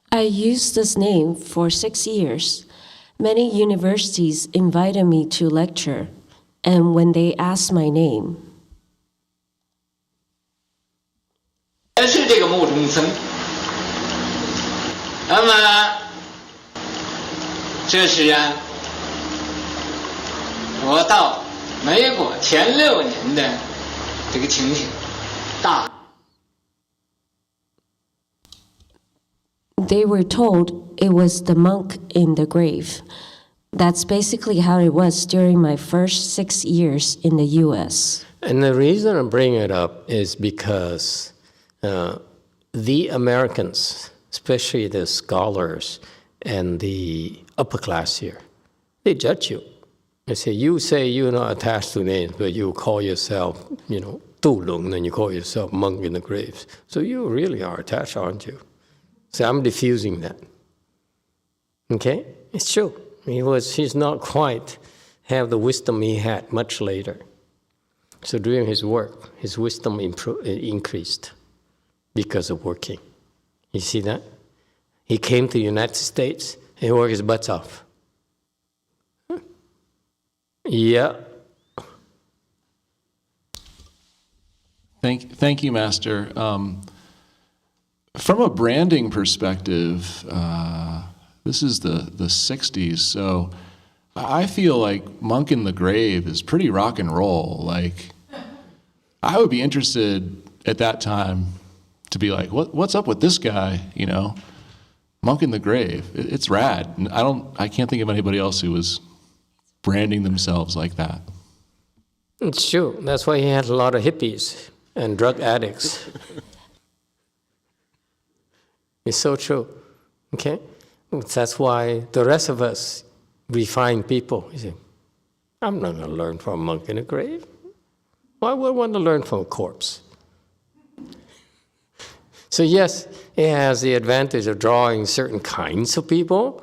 [SPEAKER 1] I used this name for 6 years. Many universities invited me to lecture, and when they asked my name,
[SPEAKER 3] 也是这个目中僧。那么这是我到美国前6年的这个情形。
[SPEAKER 1] they were told it was the monk in the grave. That's basically how it was during my first 6 years in the U.S.
[SPEAKER 2] And the reason I'm bringing it up is because the Americans, especially the scholars and the upper class here, they judge you. They say you're not attached to names, but you call yourself, Tu Lung, and you call yourself monk in the graves. So you really are attached, aren't you? So I'm diffusing that. Okay? It's true. He's not quite have the wisdom he had much later. So during his work, his wisdom increased because of working. You see that? He came to the United States and he worked his butts off. Yeah.
[SPEAKER 11] Thank you, Master. From a branding perspective, this is the 60s, so I feel like Monk in the Grave is pretty rock and roll. Like, I would be interested at that time to be like, what's up with this guy, Monk in the Grave. It's rad. And I can't think of anybody else who was branding themselves like that.
[SPEAKER 2] It's true. That's why he had a lot of hippies and drug addicts. It's so true. Okay? That's why the rest of us refined people. You say, I'm not going to learn from a monk in a grave. Why would I want to learn from a corpse? So yes, it has the advantage of drawing certain kinds of people.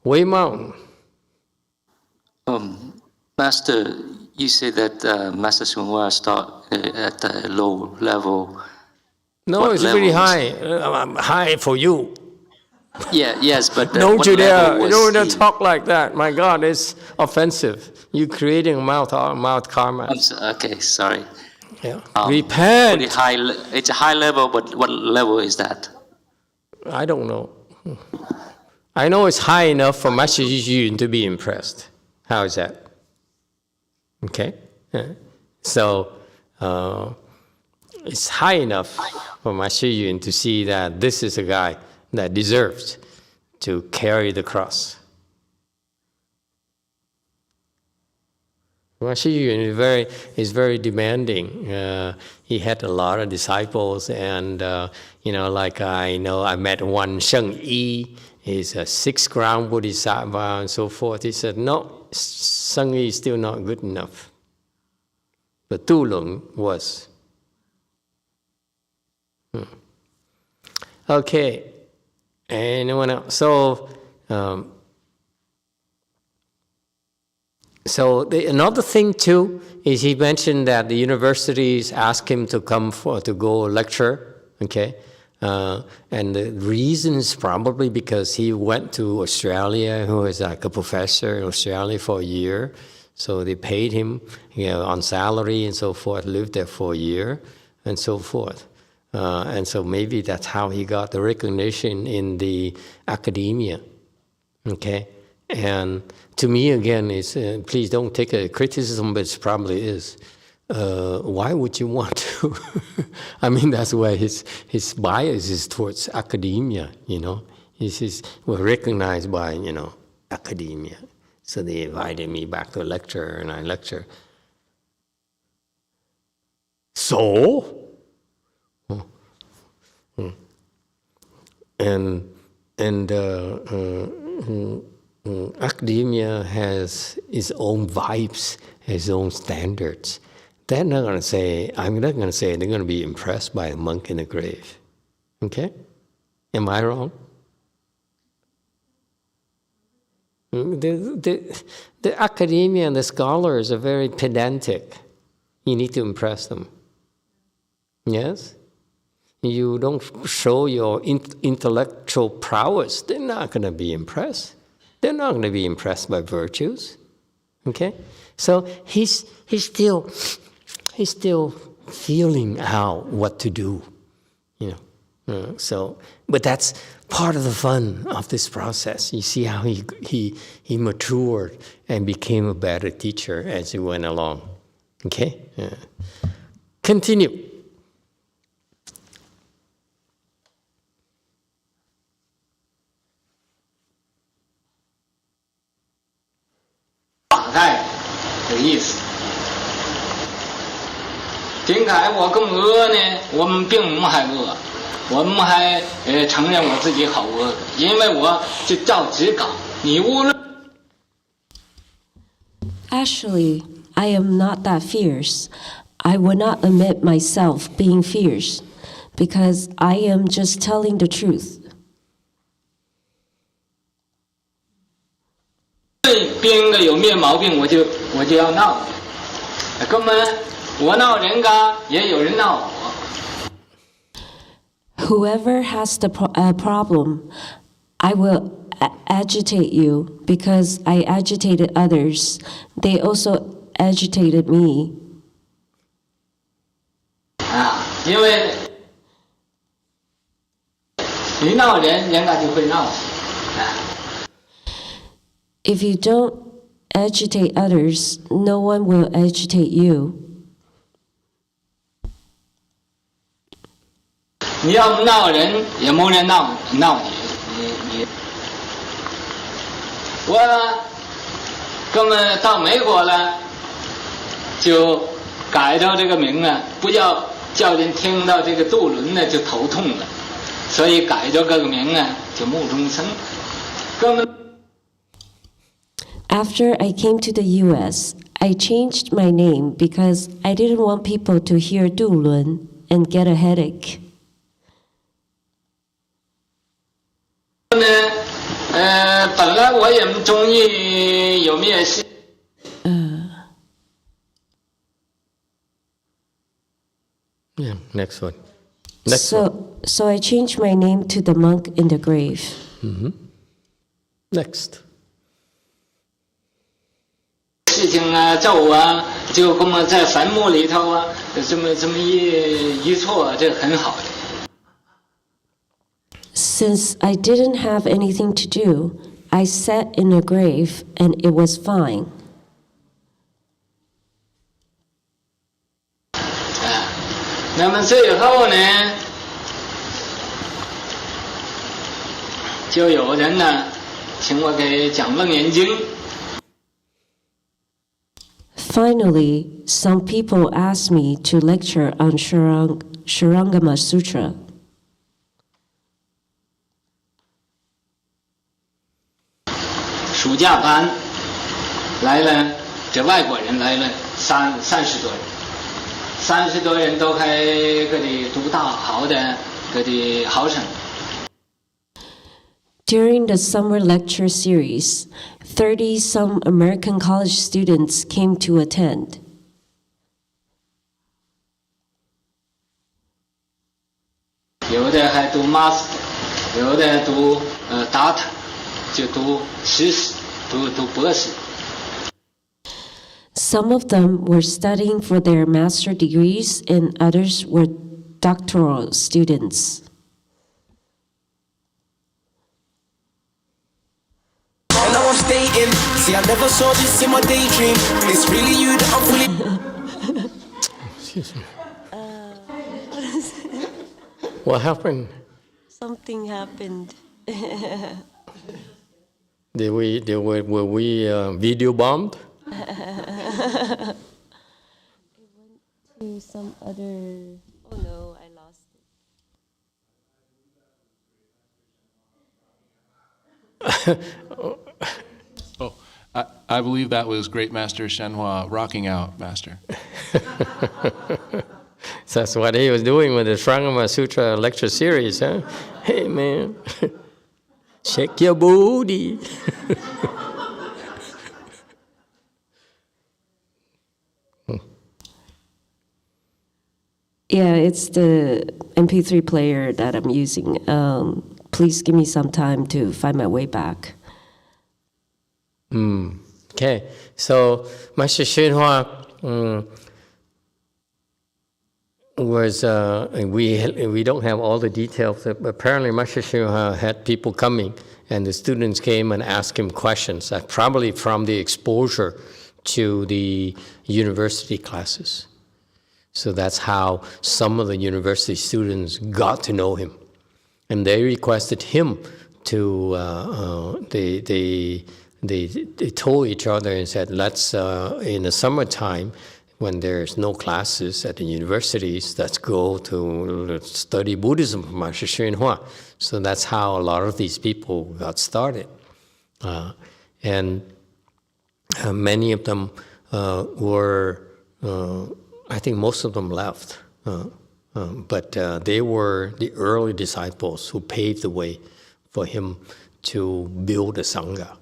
[SPEAKER 2] Wei Mao.
[SPEAKER 12] Master, you say that Master YongHua start at a low level.
[SPEAKER 2] No,
[SPEAKER 12] What
[SPEAKER 2] it's really
[SPEAKER 12] level
[SPEAKER 2] high. High for you.
[SPEAKER 12] Yeah, yes, but
[SPEAKER 2] Don't
[SPEAKER 12] what
[SPEAKER 2] you dare!
[SPEAKER 12] level was
[SPEAKER 2] Don't dare
[SPEAKER 12] he?
[SPEAKER 2] talk like that. My God, it's offensive. You creating mouth karma.
[SPEAKER 12] Okay, sorry.
[SPEAKER 2] Yeah. Repent.
[SPEAKER 12] It's a high level, but what level is that?
[SPEAKER 2] I don't know. I know it's high enough for Master Yun to be impressed. How is that? Okay. Yeah. So it's high enough for Master Yun to see that this is a guy that deserves to carry the cross. Master Yun is very demanding. He had a lot of disciples, and like I met one Sheng Yi. He's a 6th ground bodhisattva and so forth. He said, no, Sheng Yi is still not good enough. But Tu Lung was. Okay. Anyone else? So another thing too is he mentioned that the universities asked him to come to go lecture. Okay. And the reason is probably because he went to Australia, who was like a professor in Australia for a year. So they paid him, on salary and so forth, lived there for a year and so forth. And so maybe that's how he got the recognition in the academia. Okay? And to me, again, it's, please don't take a criticism, but it probably is. Why would you want to? I mean, that's why his bias is towards academia, He's recognized by, academia. So they invited me back to a lecture, and I lecture. So? And academia has its own vibes, its own standards. They're not going to say, I'm not going to say they're going to be impressed by a monk in the grave. Okay? Am I wrong? The academia and the scholars are very pedantic. You need to impress them. Yes? You don't show your intellectual prowess, they're not going to be impressed. They're not going to be impressed by virtues. Okay? So he's still feeling out what to do. But that's part of the fun of this process. You see how he matured and became a better teacher as he went along. Okay? Yeah. Continue.
[SPEAKER 1] Actually, I am not that fierce. I would not admit myself being fierce because I am just telling the truth.
[SPEAKER 3] 别人有面毛病，我就要闹，根本我闹人家，也有人闹我。
[SPEAKER 1] Whoever has the problem, I will agitate you because I agitated others. They also agitated me.
[SPEAKER 3] 因为你闹人，人家就会闹你。
[SPEAKER 1] If you don't agitate others, no one will agitate you.
[SPEAKER 3] 你要不闹人，也没人闹你。我根本到美国了，就改掉这个名啊，不叫人听到这个渡轮呢就头痛了，所以改掉这个名啊，就目中生，根本。
[SPEAKER 1] After I came to the U.S., I changed my name because I didn't want people to hear 渡轮 and get a headache.
[SPEAKER 3] 本来我也不中意有灭性。
[SPEAKER 2] Yeah, next one.
[SPEAKER 1] So I changed my name to the monk in the grave.
[SPEAKER 2] Next.
[SPEAKER 3] 事情啊，咒啊，就这么在坟墓里头啊，这么一错，这很好的。
[SPEAKER 1] Since I didn't have anything to do, I sat in a grave and it was fine.
[SPEAKER 3] 那么最后呢，就有人呢，请我给讲《楞严经》。
[SPEAKER 1] Finally, some people asked me to lecture on Shurangama Sutra.
[SPEAKER 3] 暑假班来了，这外国人来了30多人，30多人都还个的读大好的个的好生。
[SPEAKER 1] During the summer lecture series, 30-some American college students came to attend.
[SPEAKER 3] 有的还读 master， 有的读doctor， 就读学士，读博士。
[SPEAKER 1] Some of them were studying for their master degrees and others were doctoral students.
[SPEAKER 13] And now I'm stating, see, I never saw this in my daydream. It's really you that I'm fully.
[SPEAKER 2] Excuse me. What happened?
[SPEAKER 1] Something happened.
[SPEAKER 2] Were we video bombed?
[SPEAKER 1] It went to some other. Oh no, I lost it.
[SPEAKER 11] I believe that was Great Master Shenhua rocking out, Master.
[SPEAKER 2] So that's what he was doing with the Shurangama Sutra lecture series, huh? Hey, man, shake your booty.
[SPEAKER 1] Yeah, it's the MP3 player that I'm using. Please give me some time to find my way back.
[SPEAKER 2] Okay, so Master Shenhua was, we don't have all the details, but apparently Master Shenhua had people coming and the students came and asked him questions, probably from the exposure to the university classes. So that's how some of the university students got to know him. And they requested him to, they told each other and said, let's, in the summertime, when there's no classes at the universities, let's go to study Buddhism from Master Shenhua. So that's how a lot of these people got started. And many of them were, I think most of them left. But they were the early disciples who paved the way for him to build a Sangha.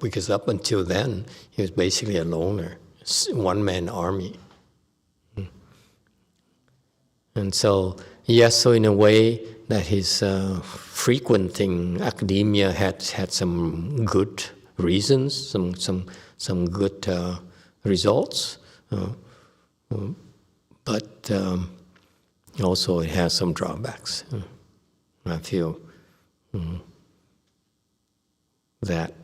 [SPEAKER 2] Because up until then, he was basically a loner, one-man army. And so, yes, so in a way that his frequenting academia had some good reasons, some good results, but also it has some drawbacks. I feel that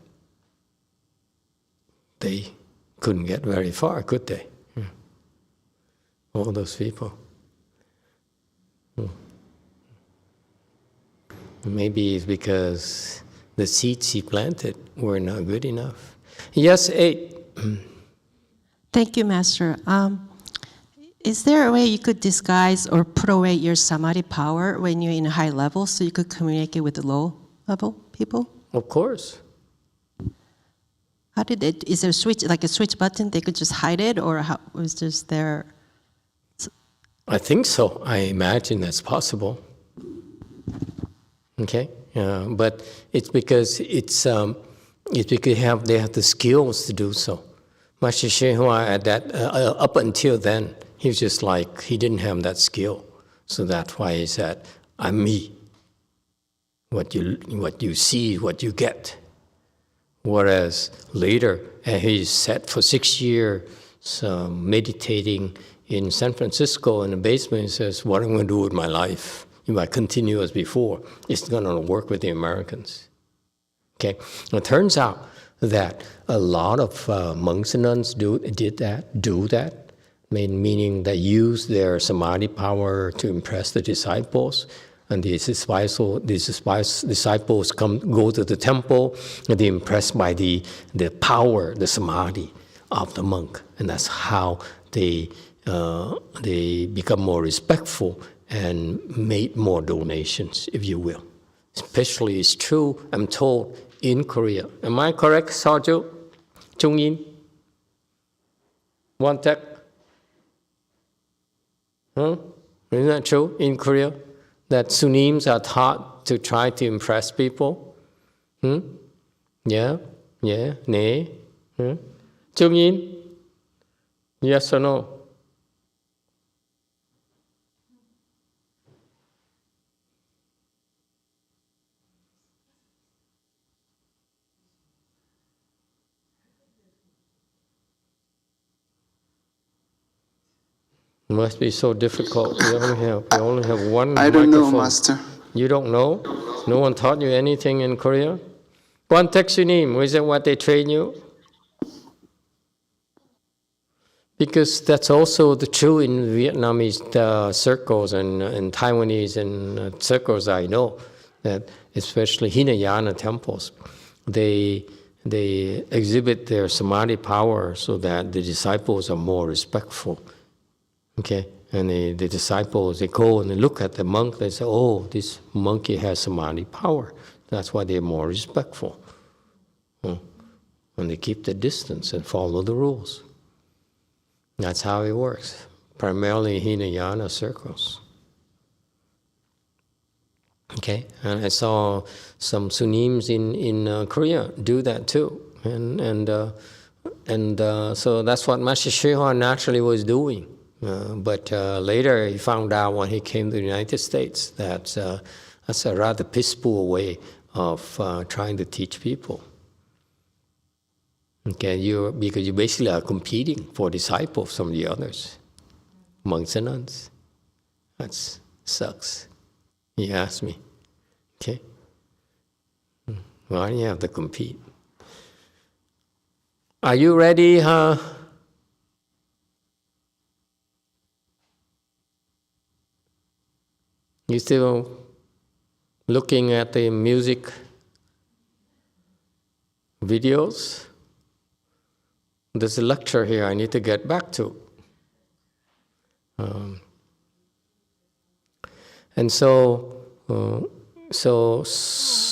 [SPEAKER 2] they couldn't get very far, could they? All those people. Maybe it's because the seeds he planted were not good enough. Yes, 8.
[SPEAKER 14] Thank you, Master. Is there a way you could disguise or put away your samadhi power when you're in a high level so you could communicate with the low level people?
[SPEAKER 2] Of course.
[SPEAKER 14] How did it? Is there a switch, like a switch button? They could just hide it, or how was just there?
[SPEAKER 2] I think so. I imagine that's possible. Okay, but it's because they have the skills to do so. Master YongHua at that up until then, he was just like he didn't have that skill, so that's why he said, "I'm me. What you see, what you get." Whereas later, he sat for 6 years meditating in San Francisco in the basement. He says, "What am I going to do with my life? If I continue as before, it's going to work with the Americans." Okay, it turns out that a lot of monks and nuns do that, meaning they use their samadhi power to impress the disciples. And the disciples go to the temple, and they're impressed by the power, the samadhi of the monk, and that's how they become more respectful and made more donations, if you will. Especially, it's true, I'm told, in Korea. Am I correct, Sarjo? Chung-in? Won-tek? Huh? Isn't that true in Korea? That sunims are taught to try to impress people? Yeah? Nee? Chung-in? Yes or no? It must be so difficult. We only have one
[SPEAKER 9] I don't
[SPEAKER 2] microphone.
[SPEAKER 9] know, Master.
[SPEAKER 2] You don't know? No one taught you anything in Korea? One-tek sunim, is that what they train you? Because that's also the true in Vietnamese circles and Taiwanese and circles I know, that especially Hinayana temples, they exhibit their samadhi power so that the disciples are more respectful. Okay, and the disciples, they go and they look at the monk, they say, "Oh, this monkey has samadhi power." That's why they're more respectful. And they keep the distance and follow the rules. That's how it works, primarily Hinayana circles. Okay, and I saw some sunims in Korea do that too, and so that's what Master YongHua naturally was doing. But later he found out when he came to the United States that that's a rather peaceful way of trying to teach people. Okay, because you basically are competing for disciples from the others, monks and nuns. That sucks. He asked me. Okay, why do you have to compete? Are you ready, huh? You still looking at the music videos? There's a lecture here I need to get back to. And so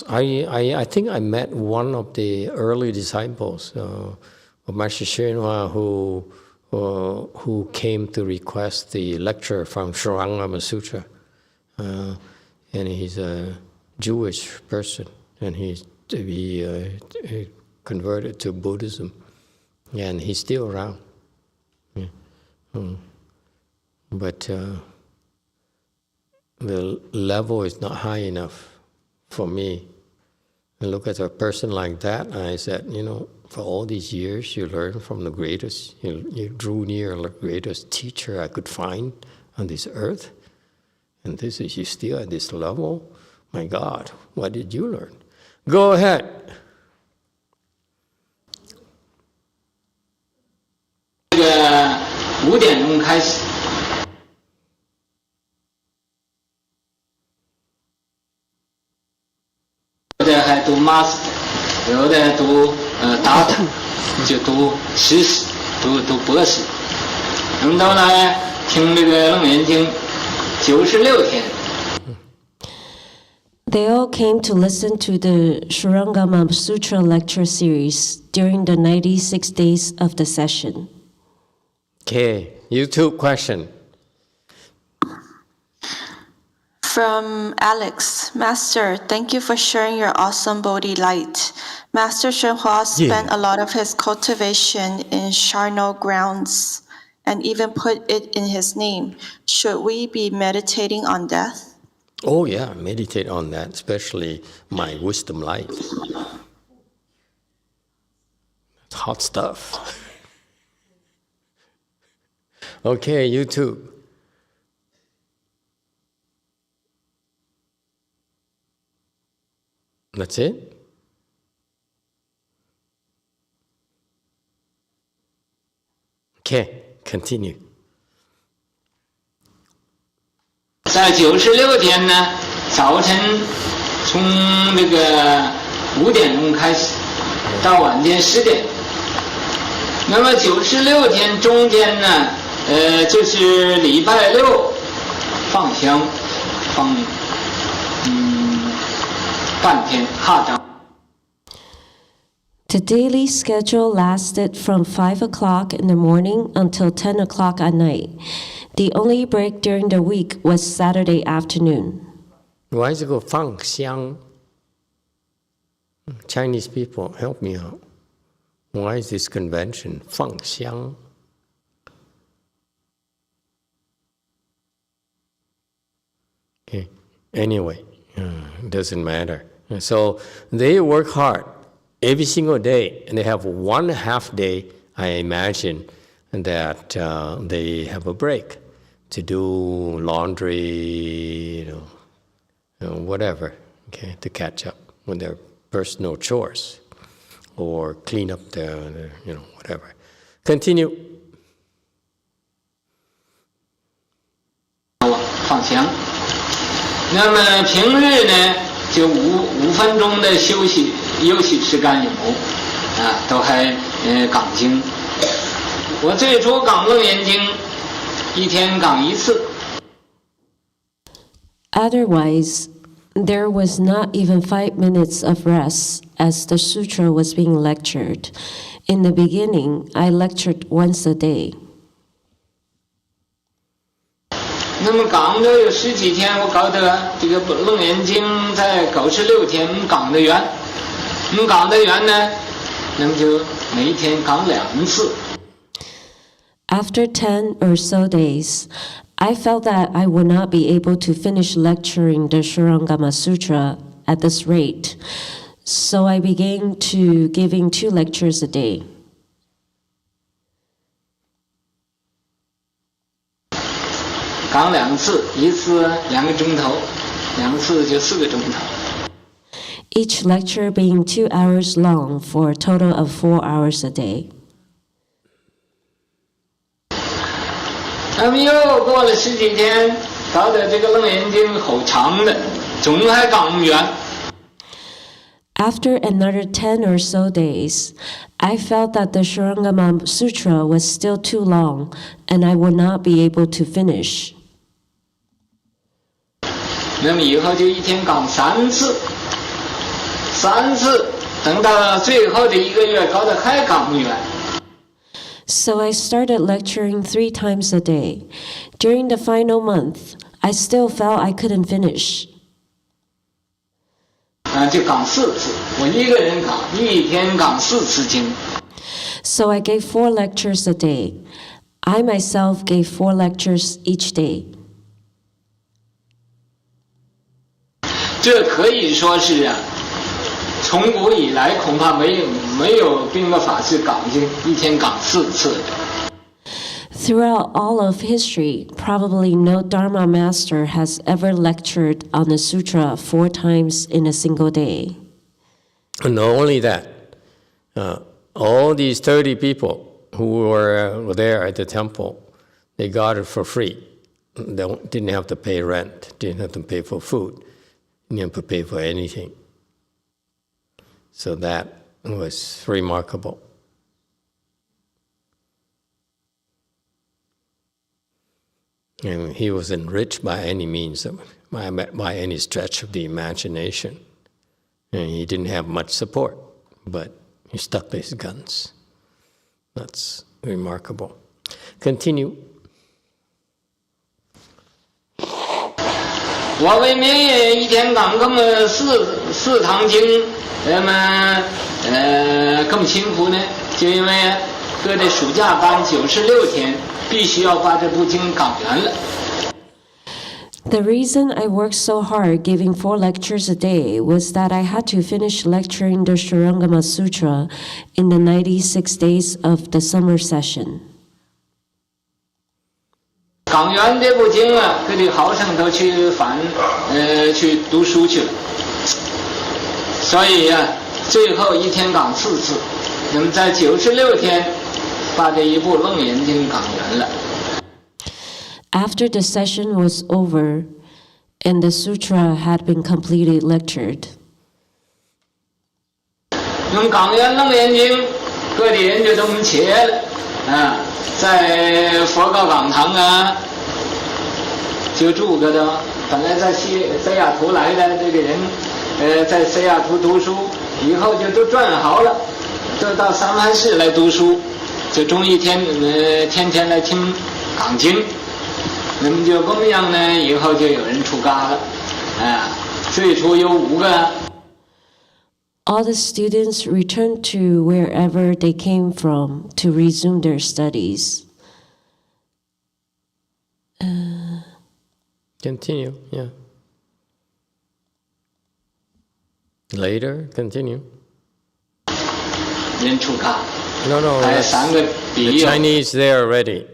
[SPEAKER 2] I think I met one of the early disciples of Master YongHua who came to request the lecture from Shurangama Sutra. And he's a Jewish person, and he converted to Buddhism, and he's still around. Yeah. But the level is not high enough for me. I look at a person like that, and I said, for all these years you learned from the greatest, you drew near the greatest teacher I could find on this earth. And this is you still at this level? My God, what did you learn? Go ahead.
[SPEAKER 3] $5点钟开始，有的还读 master， 有的读doctor， 就读学士，读博士。然后呢，听这个楞严经96天。
[SPEAKER 1] They all came to listen to the Shurangama Sutra lecture series during the 96 days of the session.
[SPEAKER 2] Okay, YouTube question.
[SPEAKER 7] From Alex, Master, thank you for sharing your awesome Bodhi light. Master YongHua spent a lot of his cultivation in charnel grounds and even put it in his name. Should we be meditating on death?
[SPEAKER 2] Oh yeah, meditate on that, especially my wisdom light. It's hot stuff. Okay, YouTube. That's it? Okay, continue.
[SPEAKER 3] 在96天呢，早晨从这个5点钟开始，到晚间10点。那么96天中间呢，就是礼拜六放香，放半天哈掌。
[SPEAKER 1] The daily schedule lasted from 5 o'clock in the morning until 10 o'clock at night. The only break during the week was Saturday afternoon.
[SPEAKER 2] Why is it called 放香? Chinese people, help me out. Why is this convention 放香? Okay, anyway, it doesn't matter. So they work hard every single day, and they have 1/2 day, I imagine, that they have a break to do laundry, whatever, okay, to catch up with their personal chores or clean up their whatever. Continue.
[SPEAKER 3] 放香。那么平日呢，就5分钟的休息时间有，都还讲经。我最初讲楞严经，一天讲1次。
[SPEAKER 1] Otherwise, there was not even 5 minutes of rest as the sutra was being lectured. In the beginning, I lectured once a day.
[SPEAKER 3] 那么讲的有10几天，我搞得这个楞严经在96天讲得圆。讲得圆呢，那么就每天讲2次。
[SPEAKER 1] After 10 or so days, I felt that I would not be able to finish lecturing the Shurangama Sutra at this rate, so I began to giving 2 lectures a day.
[SPEAKER 3] 讲2次，1次2个钟头，2次就4个钟头。
[SPEAKER 1] Each lecture being 2 hours long for a total of 4 hours a day.
[SPEAKER 3] 那么又过了10几天，搞得这个楞严经好长的，总还讲不圆。
[SPEAKER 1] After another 10 or so days, I felt that the Shurangama Sutra was still too long and I would not be able to finish.
[SPEAKER 3] 那么以后就一天讲3次，3次，等到最后的1个月，搞得还讲不圆。
[SPEAKER 1] So I started lecturing 3 times a day. During the final month, I still felt I couldn't finish.
[SPEAKER 3] 就讲4次，我一个人讲，一天讲4次经。
[SPEAKER 1] So I gave 4 lectures a day. I myself gave 4 lectures each day.
[SPEAKER 3] 这可以说是从古以来恐怕没有宾果法师讲经一天讲4次的。
[SPEAKER 1] Throughout all of history, probably no Dharma master has ever lectured on the sutra 4 times in a single day.
[SPEAKER 2] And not only that, all these 30 people who were there at the temple, they got it for free. They didn't have to pay rent, didn't have to pay for food, didn't have to pay for anything. So that was remarkable. And he wasn't rich by any means, by any stretch of the imagination. And he didn't have much support, but he stuck to his guns. That's remarkable. Continue.
[SPEAKER 3] 我为每一天刚更四堂经，那么更辛苦呢，就因为各的暑假班96天，必须要把这部经讲完了。
[SPEAKER 1] The reason I worked so hard giving 4 lectures a day was that I had to finish lecturing the Shurangama Sutra in the 96 days of the summer session.
[SPEAKER 3] 讲完这部经啊，各地豪生都去去读书去了，所以啊，最后一天讲4次，那么在96天把这一部《楞严经》讲完了。
[SPEAKER 1] After the session was over and the sutra had been completely lectured,
[SPEAKER 3] 那么讲完《楞严经》，各地人就都们起来了啊，在佛告讲堂啊，就住个的。本来在西雅图来的这个人，在西雅图读书，以后就都转好了，都到三藩市来读书，就终于天天来听讲经。 那么就供养呢，以后就有人出家了，啊，最初有5个。
[SPEAKER 1] all the students returned to wherever they came from to resume their studies.
[SPEAKER 2] Continue, yeah. Later, continue.
[SPEAKER 3] 人出家。
[SPEAKER 2] No,
[SPEAKER 3] 还有3个比
[SPEAKER 2] the
[SPEAKER 3] 喻。
[SPEAKER 2] Chinese there already.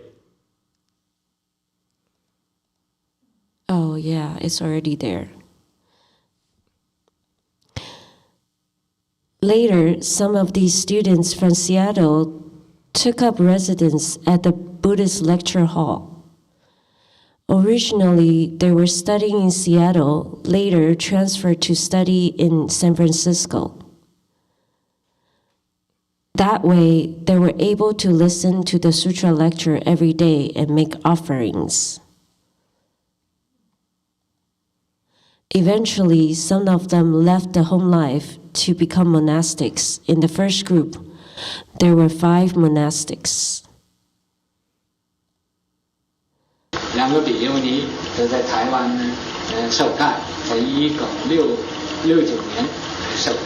[SPEAKER 1] Oh, yeah, it's already there. Later, some of these students from Seattle took up residence at the Buddhist lecture hall. Originally, they were studying in Seattle, later transferred to study in San Francisco. That way, they were able to listen to the sutra lecture every day and make offerings. Eventually, some of them left the home life to become monastics. In the first group, there were 5 monastics.
[SPEAKER 3] 2个比丘尼都在台湾呢，受戒，在1969年受戒。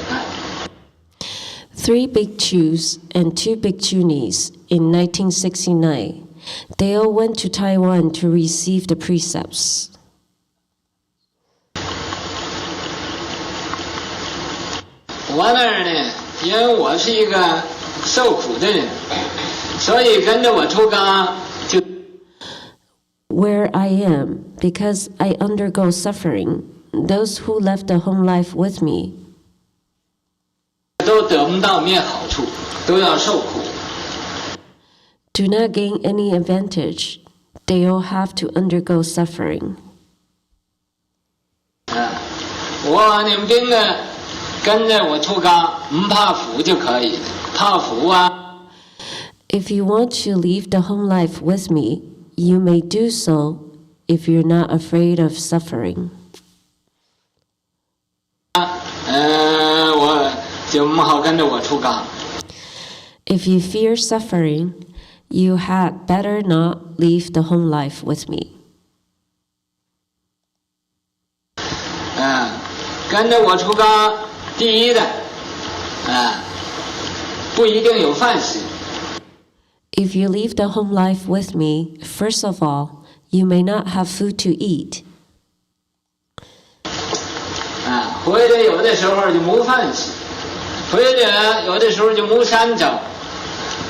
[SPEAKER 1] 3 bhikkhus and 2 bhikkhunis in 1969. They all went to Taiwan to receive the precepts.
[SPEAKER 3] 我那儿呢，因为我是一个受苦的人，所以跟着我出家就。
[SPEAKER 1] Where I am, because I undergo suffering, those who left the home life with me
[SPEAKER 3] 都得不到咩好处，都要受苦。
[SPEAKER 1] do not gain any advantage. They all have to undergo suffering.
[SPEAKER 3] 你们这个跟着我出家，不怕苦就可以了。怕苦啊！
[SPEAKER 1] If you want to leave the home life with me, you may do so if you're not afraid of suffering.
[SPEAKER 3] 我就不好跟着我出家。
[SPEAKER 1] If you fear suffering, you had better not leave the home life with me.
[SPEAKER 3] 跟着我出家，第一的，不一定有饭吃。
[SPEAKER 1] If you leave the home life with me, first of all, you may not have food to eat.
[SPEAKER 3] 或者有的时候就没饭吃，或者有的时候就没山找，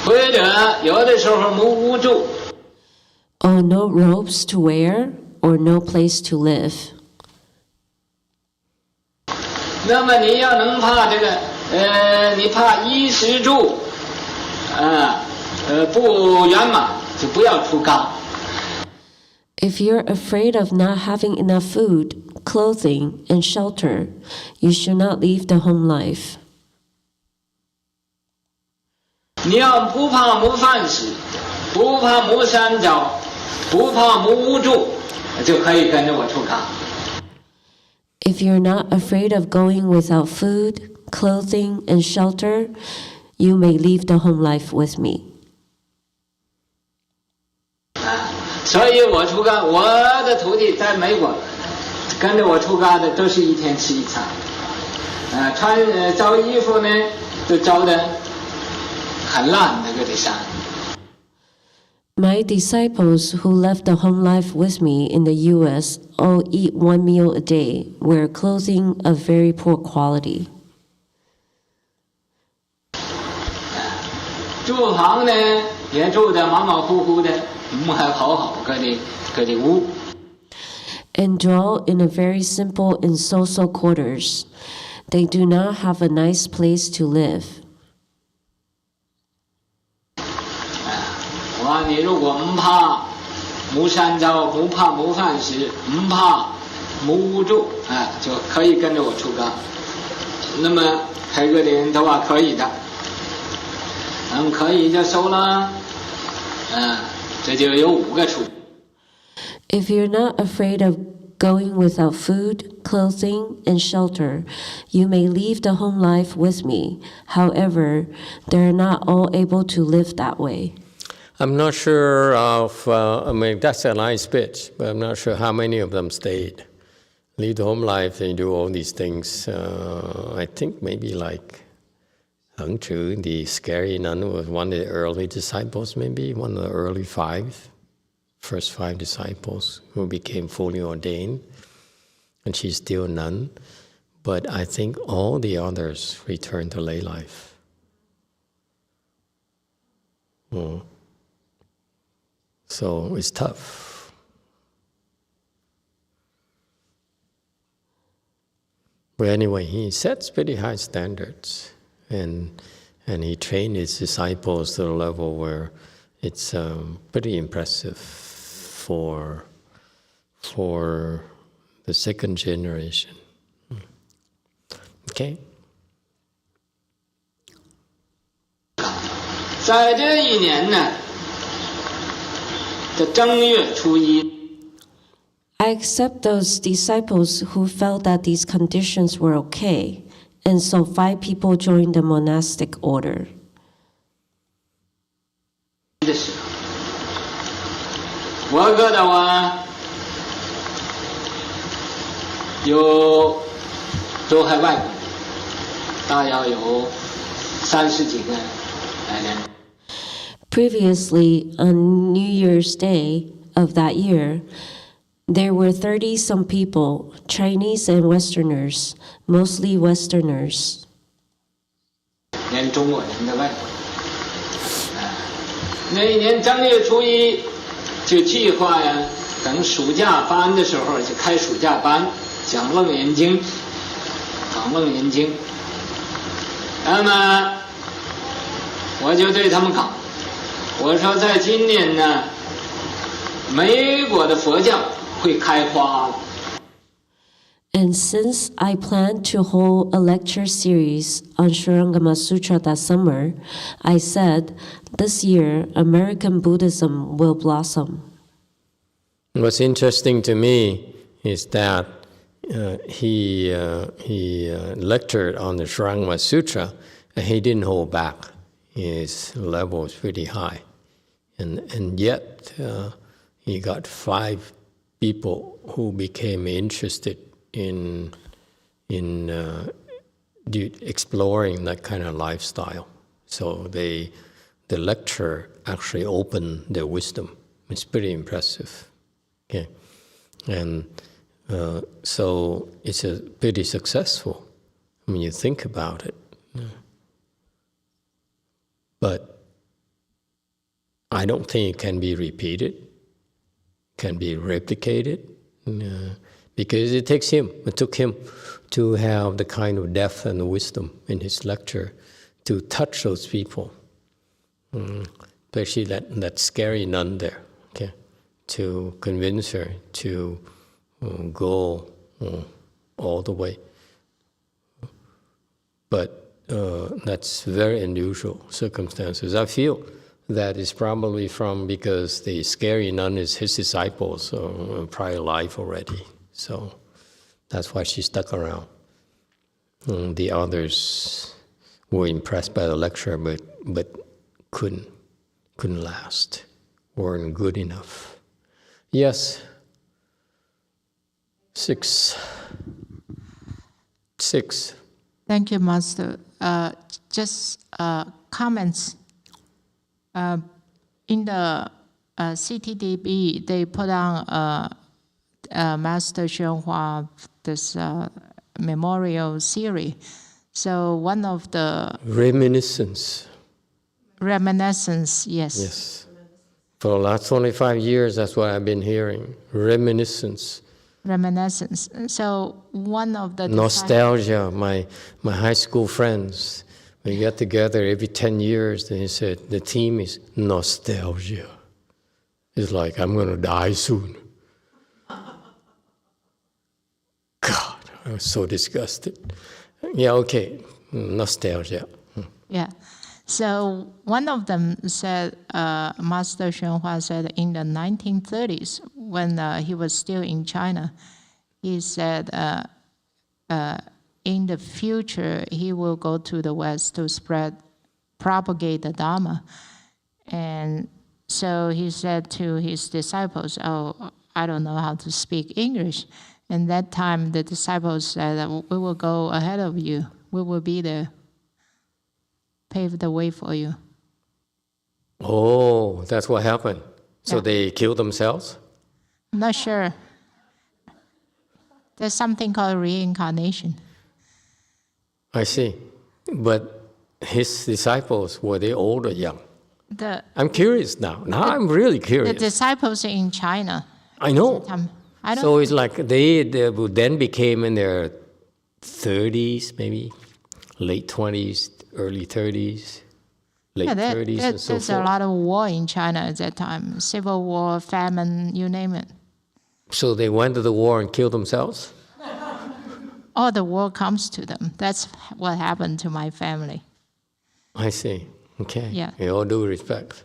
[SPEAKER 3] 或者有的时候没屋住。
[SPEAKER 1] Or no robes to wear, or no place to live.
[SPEAKER 3] 那么你要能怕这个，你怕衣食住，不圆满，就不要出家。
[SPEAKER 1] If you're afraid of not having enough food, clothing, and shelter, you should not leave the home life.
[SPEAKER 3] 你要不怕没饭吃，不怕没山找，不怕无助，就可以跟着我出家。
[SPEAKER 1] If you're not afraid of going without food, clothing, and shelter, you may leave the home life with me.
[SPEAKER 3] 所以我出家，我的徒弟在美国跟着我出家的都是一天吃一餐，找衣服呢都找的很烂的，搁这上。
[SPEAKER 1] My disciples who left the home life with me in the U.S. all eat one meal a day, wear clothing of very poor quality.
[SPEAKER 3] 住房呢也住的马马虎虎的，还好搁的屋。
[SPEAKER 1] And dwell in a very simple and so-so quarters. They do not have a nice place to live.
[SPEAKER 3] 你如果不怕无山招，不怕无饭食，不怕无无助，就可以跟着我出家。那么开个的人都话可以的，可以就收了，这就有5个出。
[SPEAKER 1] If you're not afraid of going without food, clothing, and shelter, you may leave the home life with me. However, they're not all able to live that way.
[SPEAKER 2] I'm not sure of, I mean, that's a nice pitch, but I'm not sure how many of them stayed. Leave the home life and do all these things. I think maybe like Heng Chu, the scary nun, was one of the early disciples, maybe one of the first 5 disciples who became fully ordained. And she's still a nun. But I think all the others returned to lay life. So it's tough. But anyway, he sets pretty high standards, and he trained his disciples to the level where it's pretty impressive for the second generation. Okay.
[SPEAKER 3] 在这一年呢的正月初一。
[SPEAKER 1] I accept those disciples who felt that these conditions were okay, and so 5 people joined the monastic order.
[SPEAKER 3] 我觉得有都还外国人，大约有30几个来人。
[SPEAKER 1] Previously, on New Year's Day of that year, there were 30-some people, Chinese and Westerners, mostly Westerners.
[SPEAKER 3] 连中国人的外国人。那一年正月初一就计划呀，等暑假班的时候就开暑假班，讲楞严经，讲楞严经。那么我就对他们讲，我说在今年呢，美国的佛教会开花。
[SPEAKER 1] And since I plan to hold a lecture series on Shurangama Sutra that summer, I said, this year, American Buddhism will blossom.
[SPEAKER 2] What's interesting to me is that he lectured on the Shurangama Sutra, and he didn't hold back. His level was pretty high. And yet, he got 5 people who became interested in exploring that kind of lifestyle. So the lecture actually opened their wisdom. It's pretty impressive. Okay, and so it's pretty successful when you think about it. But I don't think it can be repeated, can be replicated. Because it took him to have the kind of depth and wisdom in his lecture to touch those people, especially that scary nun there, okay, to convince her to go all the way. But that's very unusual circumstances. I feel that is probably because the scary nun is his disciples or prior life already. So that's why she stuck around. The others were impressed by the lecture, but couldn't last, weren't good enough. Yes. 6.
[SPEAKER 8] Thank you, Master. Just comments. In the CTDB, they put on Master YongHua this memorial series. So one of the
[SPEAKER 2] Reminiscence,
[SPEAKER 8] yes.
[SPEAKER 2] Yes. For the last 25 years, that's what I've been hearing. Reminiscence.
[SPEAKER 8] So one of the
[SPEAKER 2] Nostalgia. My high school friends, we get together every 10 years, and he said, the theme is nostalgia. It's like, I'm going to die soon. God, I was so disgusted. Yeah, okay, nostalgia.
[SPEAKER 8] Yeah. So one of them said, Master YongHua said in the 1930s, when he was still in China, he said in the future he will go to the West to propagate the Dharma. And so he said to his disciples, oh, I don't know how to speak English. And that time the disciples said, we will go ahead of you. We will be there, pave the way for you.
[SPEAKER 2] Oh, that's what happened. So they killed themselves?
[SPEAKER 8] I'm not sure. There's something called reincarnation.
[SPEAKER 2] I see. But his disciples, were they old or young? I'm curious now. I'm really curious.
[SPEAKER 8] The disciples in China.
[SPEAKER 2] I know. So it's like they then became in their 30s, maybe late 20s, early 30s, late 30s and so forth.
[SPEAKER 8] There's a lot of war in China at that time. Civil war, famine, you name it.
[SPEAKER 2] So they went to the war and killed themselves?
[SPEAKER 8] Or the war comes to them. That's what happened to my family.
[SPEAKER 2] I see. Okay.
[SPEAKER 8] Yeah.
[SPEAKER 2] In all due respect.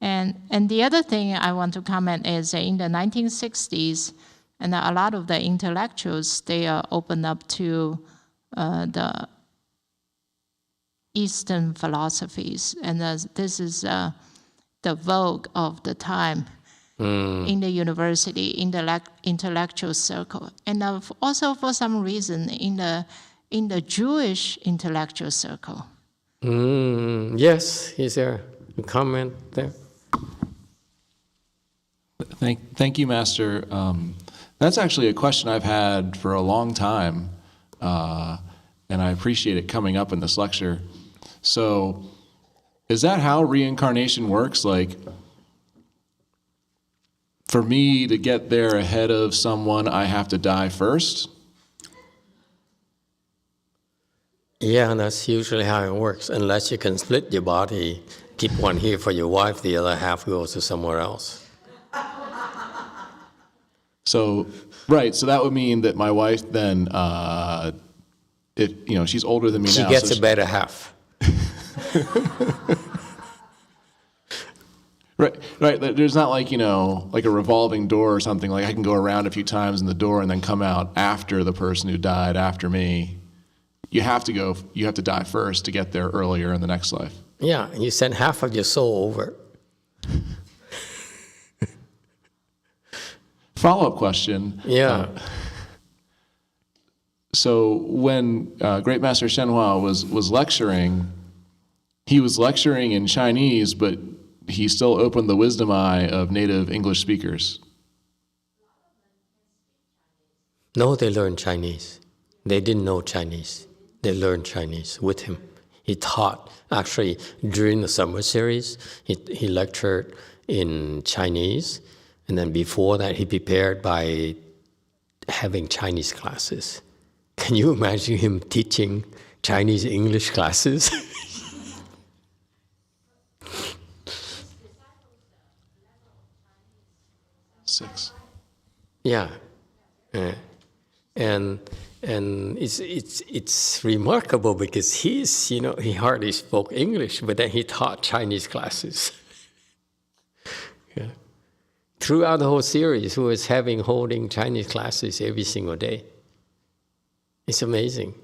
[SPEAKER 8] And the other thing I want to comment is in the 1960s, and a lot of the intellectuals, they are open up to the Eastern philosophies. And this is the vogue of the time in the university, in the intellectual circle. And also for some reason in the Jewish intellectual circle.
[SPEAKER 2] Yes, is there a comment there?
[SPEAKER 11] Thank you, Master. That's actually a question I've had for a long time, and I appreciate it coming up in this lecture. So, is that how reincarnation works? Like, for me to get there ahead of someone, I have to die first?
[SPEAKER 2] Yeah, that's usually how it works, unless you can split your body, keep one here for your wife, the other half goes to somewhere else.
[SPEAKER 11] So, right, so that would mean that my wife then, if she's older than me now.
[SPEAKER 2] She gets a better half.
[SPEAKER 11] Right. There's not like a revolving door or something. Like I can go around a few times in the door and then come out after the person who died after me. You have to die first to get there earlier in the next life.
[SPEAKER 2] Yeah, you send half of your soul over.
[SPEAKER 11] Follow-up question.
[SPEAKER 2] Yeah.
[SPEAKER 11] So when Great Master YongHua was lecturing, he was lecturing in Chinese, but he still opened the wisdom eye of native English speakers.
[SPEAKER 2] No, they learned Chinese. They didn't know Chinese. They learned Chinese with him. He taught, actually, during the summer series, he lectured in Chinese, and then before that, he prepared by having Chinese classes. Can you imagine him teaching Chinese English classes?
[SPEAKER 11] Six.
[SPEAKER 2] Yeah. And it's remarkable because he hardly spoke English, but then he taught Chinese classes. throughout the whole series, who is holding Chinese classes every single day. It's amazing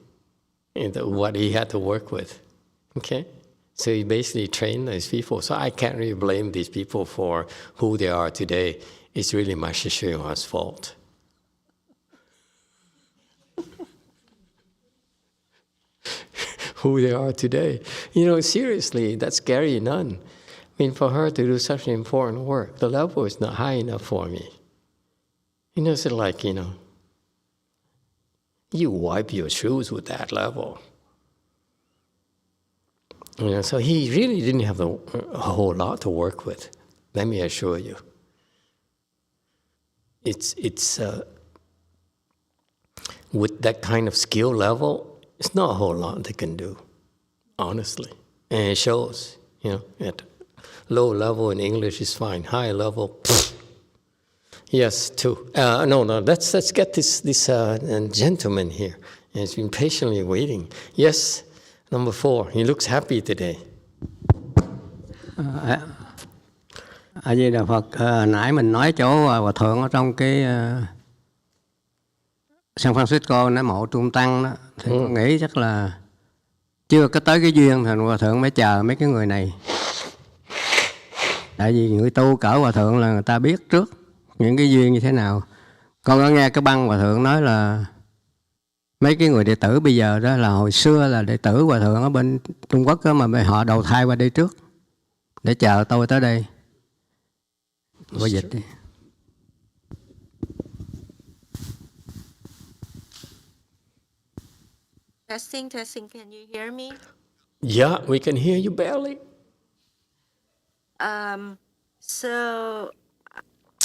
[SPEAKER 2] what he had to work with. Okay? So he basically trained these people. So I can't really blame these people for who they are today. It's really Master Hsuan fault. Who they are today. Seriously, that's Gary Nunn. For her to do such important work, the level is not high enough for me. It's like, you wipe your shoes with that level. So he really didn't have a whole lot to work with. Let me assure you. It's with that kind of skill level, it's not a whole lot they can do, honestly. And it shows, at low level in English is fine. High level, yes, too. No. Let's get this gentleman here. He's been patiently waiting. Yes, number 4. He looks happy today.
[SPEAKER 15] A Di Đà Phật, nãy mình nói chỗ Hòa Thượng ở trong cái San Francisco nói mộ Trung Tăng đó, thì con nghĩ chắc là chưa có tới cái duyên thì Hòa Thượng mới chờ mấy cái người này. Tại vì người tu cỡ Hòa Thượng là người ta biết trước những cái duyên như thế nào. Con có nghe cái băng Hòa Thượng nói là mấy cái người đệ tử bây giờ đó là hồi xưa là đệ tử Hòa Thượng ở bên Trung Quốc đó, mà họ đầu thai qua đây trước để chờ tôi tới đây. Có dịch đi.
[SPEAKER 7] Testing, can you hear me?
[SPEAKER 2] Yeah, we can hear you barely.
[SPEAKER 7] So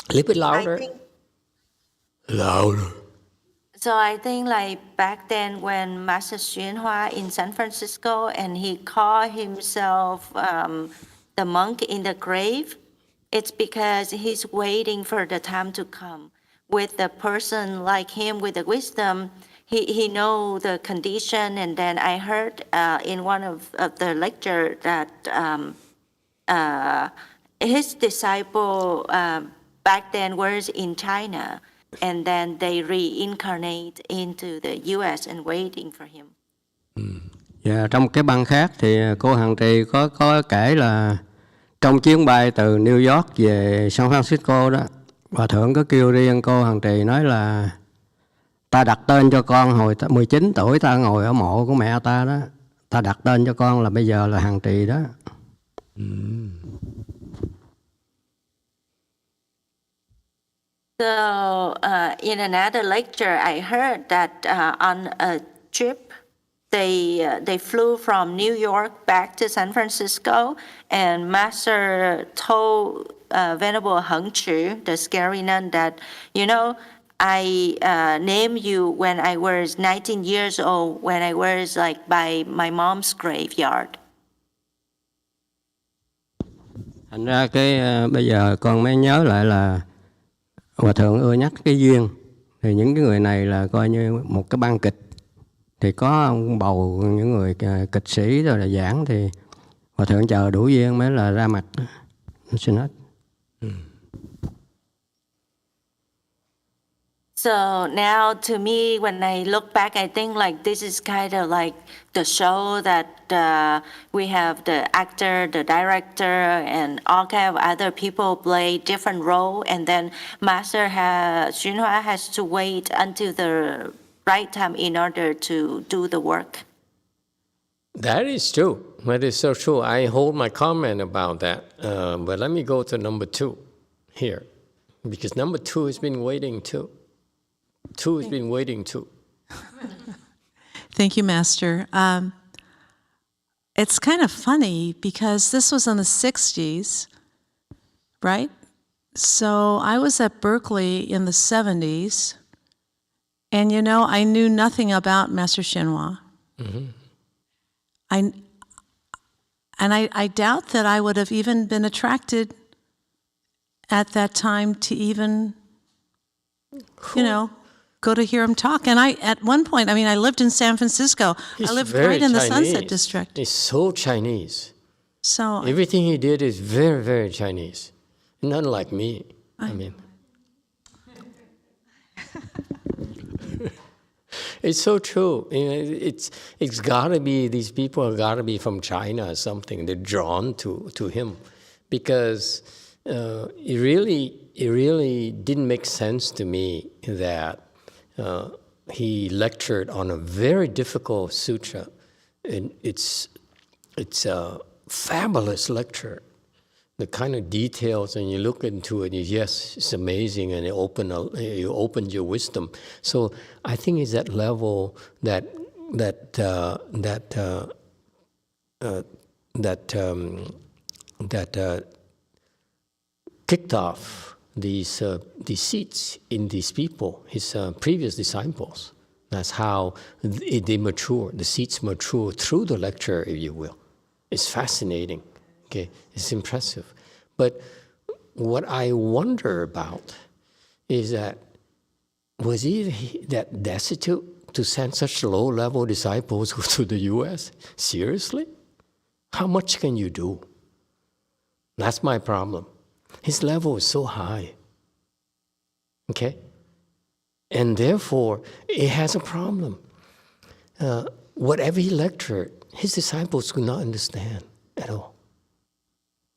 [SPEAKER 2] A little bit louder. Louder.
[SPEAKER 7] So I think like back then when Master YongHua in San Francisco and he called himself the monk in the grave, it's because he's waiting for the time to come. With a person like him with the wisdom, he know the condition, and then I heard in one of the lecture that his disciple back then was in China, and then they reincarnate into the U.S. and waiting for him.
[SPEAKER 15] Dạ, trong cái băng khác thì cô Hằng Trì có kể là trong chuyến bay từ New York về San Francisco đó, Hòa Thượng có kêu riêng cô Hằng Trì nói là ta đặt tên cho con hồi 19 tuổi ta ngồi ở mộ của mẹ ta đó, ta đặt tên cho con là bây giờ là Hằng Trì đó.
[SPEAKER 7] So in another lecture, I heard that on a trip, they flew from New York back to San Francisco, and Master told Venerable Heng Chu, the scary nun, that, I named you when I was 19 years old, when I was like by my mom's graveyard.
[SPEAKER 15] Thành ra bây giờ con mới nhớ lại là Hòa Thượng ưa nhắc cái duyên. Thì những cái người này là coi như một cái ban kịch. Thì có ông bầu những người kịch sĩ rồi là giảng, thì Hòa Thượng chờ đủ duyên mới là ra mặt. Xin hết.
[SPEAKER 7] So now to me, when I look back, I think like this is kind of like the show that we have the actor, the director, and all kind of other people play different role, and then Master YongHua has to wait until the right time in order to do the work.
[SPEAKER 2] That is true. That is so true. I hold my comment about that. But let me go to number 2 here, because number 2 has been waiting too. 2 has been waiting too.
[SPEAKER 6] Thank you, Master. It's kind of funny because this was in the 60s, right? So I was at Berkeley in the 70s, and I knew nothing about Master YongHua. I doubt that I would have even been attracted at that time to even, go to hear him talk. And at one point, I lived in San Francisco. I lived right in the Sunset District.
[SPEAKER 2] He's so Chinese.
[SPEAKER 6] So
[SPEAKER 2] everything he did is very, very Chinese. Not like me. I mean, it's so true. It's got to be, these people have got to be from China or something. They're drawn to him because it really didn't make sense to me that he lectured on a very difficult sutra. And it's a fabulous lecture. The kind of details, and you look into it, yes, it's amazing, and you open your wisdom. So I think it's that level that kicked off these seeds in these people, his previous disciples. That's how they mature. The seeds mature through the lecture, if you will. It's fascinating. Okay, it's impressive. But what I wonder about is that, was he that destitute to send such low-level disciples to the U.S.? Seriously? How much can you do? That's my problem. His level is so high. Okay? And therefore, it has a problem. Whatever he lectured, his disciples could not understand at all.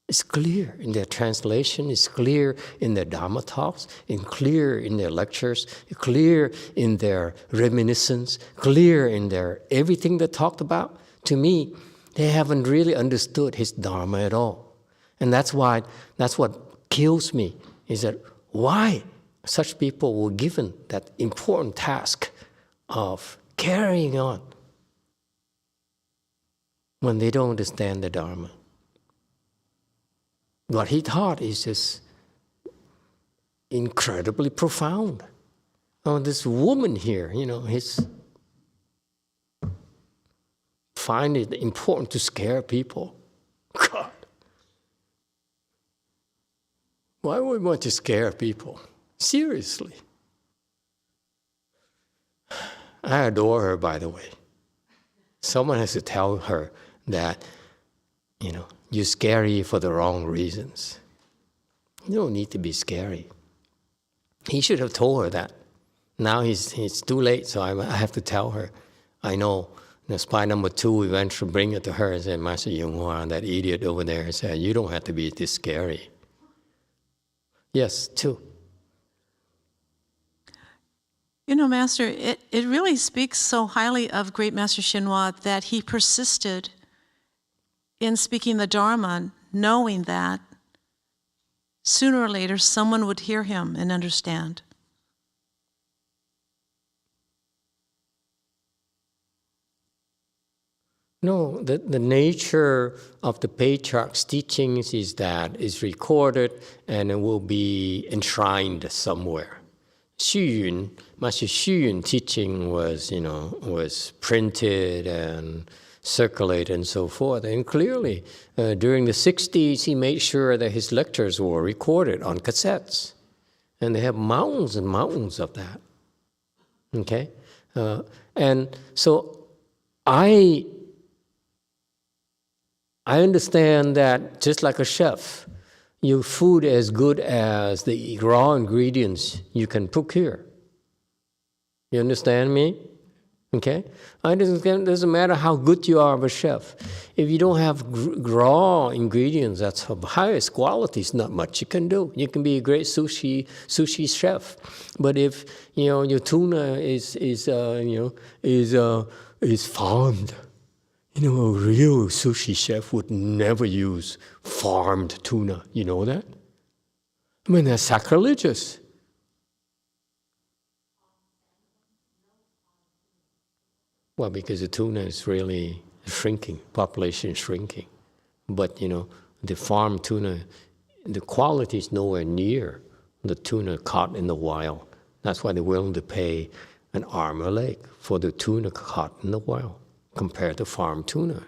[SPEAKER 2] It's clear in their translation, it's clear in their Dharma talks, it's clear in their lectures, it's clear in their reminiscence, clear in their everything they talked about. To me, they haven't really understood his Dharma at all. And that's what kills me, is that why such people were given that important task of carrying on when they don't understand the Dharma. What he taught is just incredibly profound. Oh, this woman here, he's find it important to scare people. God, why would we want to scare people? Seriously. I adore her, by the way. Someone has to tell her that, you're scary for the wrong reasons. You don't need to be scary. He should have told her that. Now it's too late, so I have to tell her. I know. Spy number 2 eventually bring it to her and say, Master YongHua, that idiot over there, said, you don't have to be this scary. Yes, 2.
[SPEAKER 6] Master, it really speaks so highly of great Master Xinhua that he persisted in speaking the Dharma, knowing that sooner or later someone would hear him and understand.
[SPEAKER 2] No, the nature of the patriarch's teachings is that it's recorded and it will be enshrined somewhere. Master Xu Yun teaching was printed and circulated and so forth. And clearly, during the 60s, he made sure that his lectures were recorded on cassettes. And they have mountains and mountains of that. Okay? And so I understand that just like a chef, your food is as good as the raw ingredients you can procure. You understand me? Okay? It doesn't matter how good you are of a chef. If you don't have raw ingredients that's of highest quality, it's not much you can do. You can be a great sushi chef, but if your tuna is farmed, a real sushi chef would never use farmed tuna. You know that? I mean, that's sacrilegious. Well, because the tuna is really shrinking, population is shrinking. But, the farm tuna, the quality is nowhere near the tuna caught in the wild. That's why they're willing to pay an arm or a leg for the tuna caught in the wild compared to farm tuna.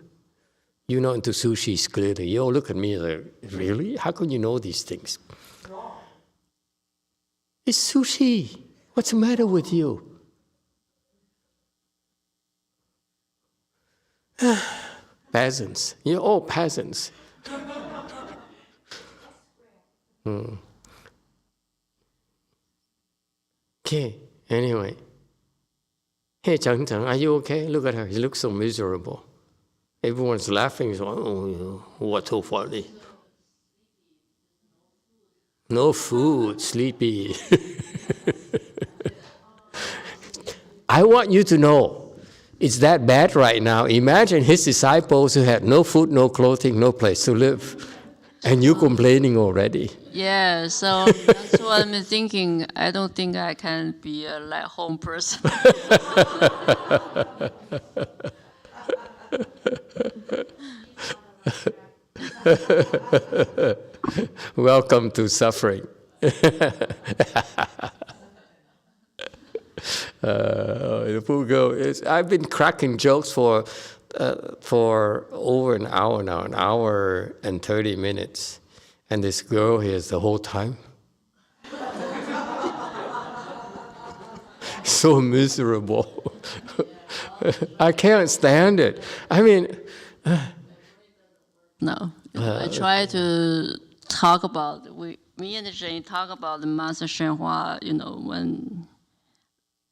[SPEAKER 2] You're not into sushi, clearly. You look at me like, really? How can you know these things? It's sushi. What's the matter with you? Peasants. You're all peasants. Okay, anyway. Hey, Chang Chang, are you okay? Look at her. He looks so miserable. Everyone's laughing. So, oh, what's so funny? No food, sleepy. I want you to know, it's that bad right now. Imagine his disciples who had no food, no clothing, no place to live. And you complaining already.
[SPEAKER 16] Yeah, so that's what I'm thinking. I don't think I can be a home person.
[SPEAKER 2] Welcome to suffering. The poor girl I've been cracking jokes for over an hour now, an hour and 30 minutes. And this girl here is the whole time. So miserable. I can't stand it. I mean...
[SPEAKER 16] No. I try to talk about, me and Jane talk about the Master YongHua,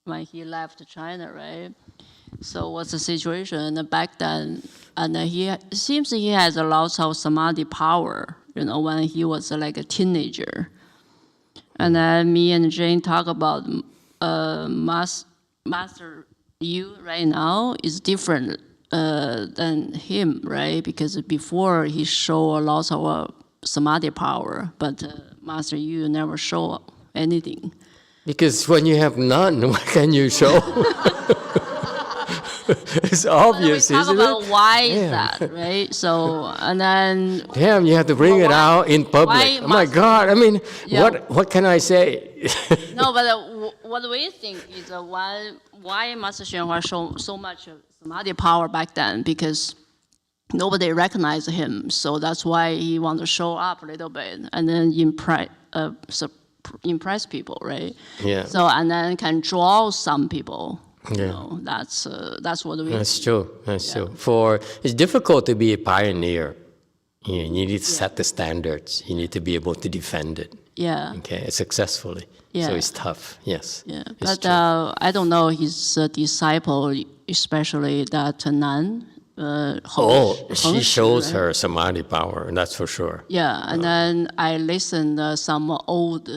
[SPEAKER 16] when he left China, right? So what's the situation back then? And it seems he has a lot of samadhi power, when he was like a teenager. And then me and Jane talk about Master Yu right now is different than him, right? Because before he showed a lot of samadhi power, but Master Yu never show anything.
[SPEAKER 2] Because when you have none, what can you show? It's obvious,
[SPEAKER 16] we talk
[SPEAKER 2] isn't
[SPEAKER 16] about
[SPEAKER 2] it?
[SPEAKER 16] why is that, right? So, and then...
[SPEAKER 2] Damn, you have to bring it out in public. Oh my God, I mean, what can I say?
[SPEAKER 16] No, but what we think is why Master YongHua show so much samadhi power back then, because nobody recognized him. So that's why he wanted to show up a little bit and then impress people, right?
[SPEAKER 2] Yeah.
[SPEAKER 16] So, and then can draw some people.
[SPEAKER 2] Yeah.
[SPEAKER 16] That's what we.
[SPEAKER 2] That's true. That's true. It's difficult to be a pioneer. You need to set the standards. You need to be able to defend it.
[SPEAKER 16] Yeah.
[SPEAKER 2] Okay, successfully.
[SPEAKER 16] Yeah.
[SPEAKER 2] So it's tough. Yes.
[SPEAKER 16] Yeah, but I don't know his disciple, especially that nun.
[SPEAKER 2] She shows her samadhi power, and that's for sure.
[SPEAKER 16] Yeah, and then I listened some old.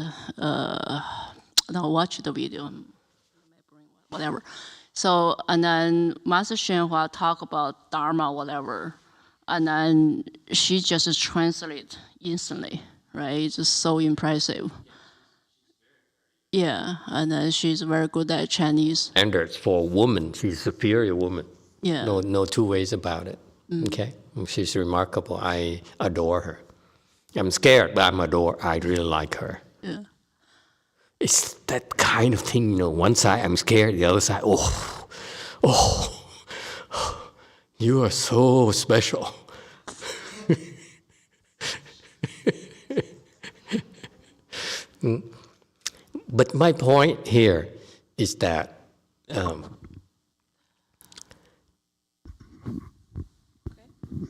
[SPEAKER 16] Watch the video. Whatever. So, and then Master YongHua talk about Dharma, whatever, and then she just translate instantly, right? It's just so impressive. Yeah, and then she's very good at Chinese.
[SPEAKER 2] Standards for a woman, she's a superior woman.
[SPEAKER 16] Yeah.
[SPEAKER 2] No two ways about it. Okay? She's remarkable. I adore her. I'm scared, but I really like her.
[SPEAKER 16] Yeah.
[SPEAKER 2] It's that kind of thing, one side I'm scared, the other side, you are so special. But my point here is that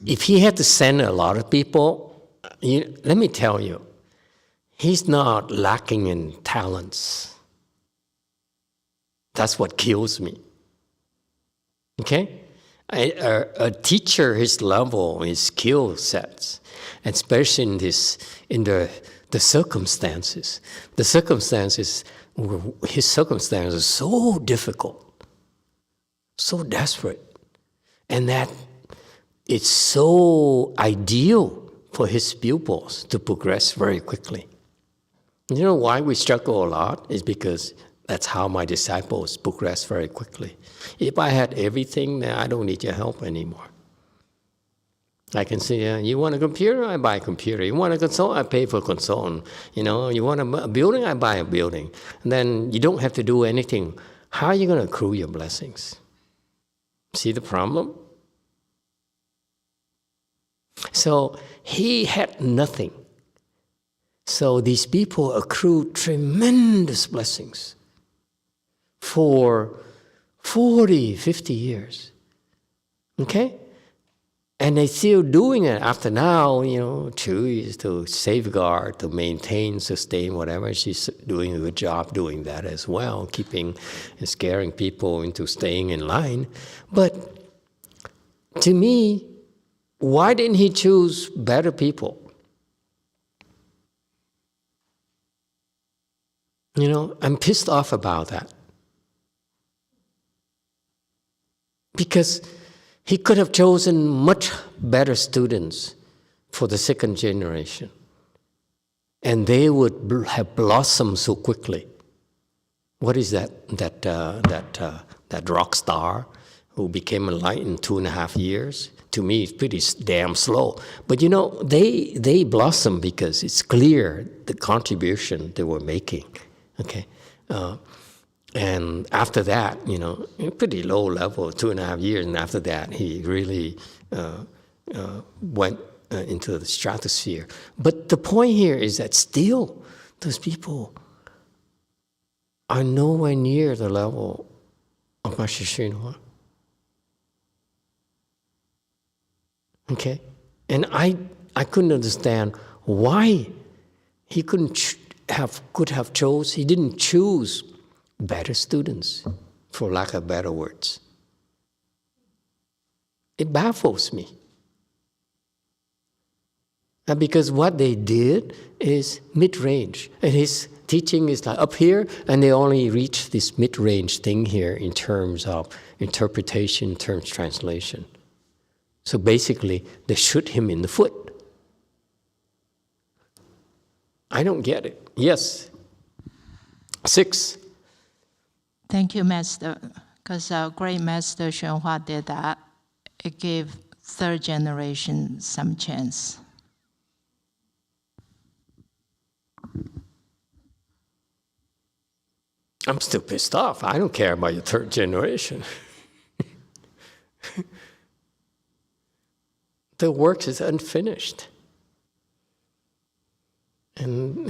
[SPEAKER 2] if he had to send a lot of people, let me tell you, he's not lacking in talents. That's what kills me. Okay? A teacher, his level, his skill sets, especially in the circumstances. His circumstances are so difficult, so desperate, and that it's so ideal for his pupils to progress very quickly. You know why we struggle a lot? Is because that's how my disciples progress very quickly. If I had everything, then I don't need your help anymore. I can say, you want a computer? I buy a computer. You want a consultant? I pay for a consultant. You want a building? I buy a building. And then you don't have to do anything. How are you going to accrue your blessings? See the problem? So he had nothing. So these people accrued tremendous blessings for 40, 50 years. Okay? And they're still doing it after now, Chu is to safeguard, to maintain, sustain, whatever. She's doing a good job doing that as well, keeping and scaring people into staying in line. But to me, why didn't he choose better people? I'm pissed off about that. Because he could have chosen much better students for the second generation. And they would have blossomed so quickly. What is that rock star who became enlightened in 2.5 years? To me, it's pretty damn slow. But they blossom because it's clear the contribution they were making. Okay. And after that, pretty low level, 2.5 years, and after that, he really went into the stratosphere. But the point here is that still, those people are nowhere near the level of Master Xinhua. Okay? And I couldn't understand why he could have chose, he didn't choose better students, for lack of better words. It baffles me. And because what they did is mid-range. And his teaching is like up here, and they only reach this mid-range thing here in terms of interpretation, in terms of translation. So basically, they shoot him in the foot. I don't get it. Yes. 6.
[SPEAKER 8] Thank you, Master. Because our great Master YongHua did that. It gave third generation some chance.
[SPEAKER 2] I'm still pissed off. I don't care about your third generation. The work is unfinished. And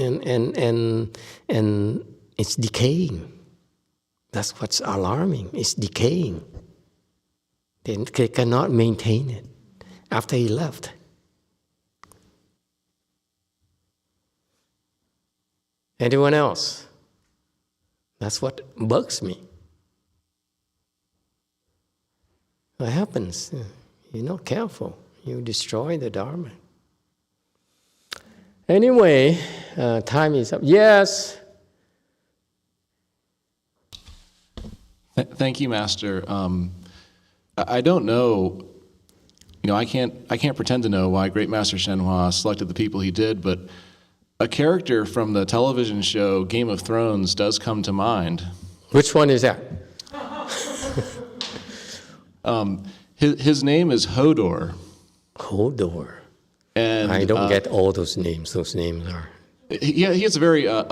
[SPEAKER 2] it's decaying. That's what's alarming. It's decaying. They cannot maintain it after he left. Anyone else? That's what bugs me. What happens? You're not careful. You destroy the Dharma. Anyway, time is up. Yes?
[SPEAKER 11] Thank you, Master. I don't know, I can't pretend to know why Great Master YongHua selected the people he did, but a character from the television show Game of Thrones does come to mind.
[SPEAKER 2] Which one is that?
[SPEAKER 11] His name is Hodor.
[SPEAKER 2] Hodor.
[SPEAKER 11] And
[SPEAKER 2] I don't get all those names. Those names are.
[SPEAKER 11] He has a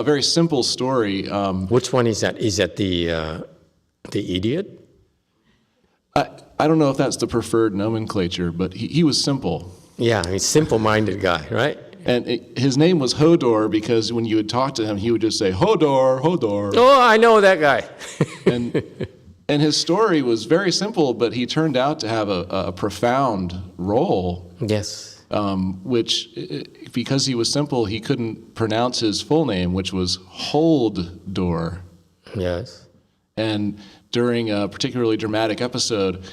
[SPEAKER 11] very simple story.
[SPEAKER 2] Which one is that? Is that the idiot?
[SPEAKER 11] I don't know if that's the preferred nomenclature, but he was simple.
[SPEAKER 2] Yeah, he's a simple-minded guy, right?
[SPEAKER 11] And his name was Hodor because when you would talk to him, he would just say, Hodor, Hodor.
[SPEAKER 2] Oh, I know that guy.
[SPEAKER 11] and his story was very simple, but he turned out to have a profound role.
[SPEAKER 2] Yes.
[SPEAKER 11] Which, because he was simple, he couldn't pronounce his full name, which was Holdor.
[SPEAKER 2] Yes.
[SPEAKER 11] And during a particularly dramatic episode,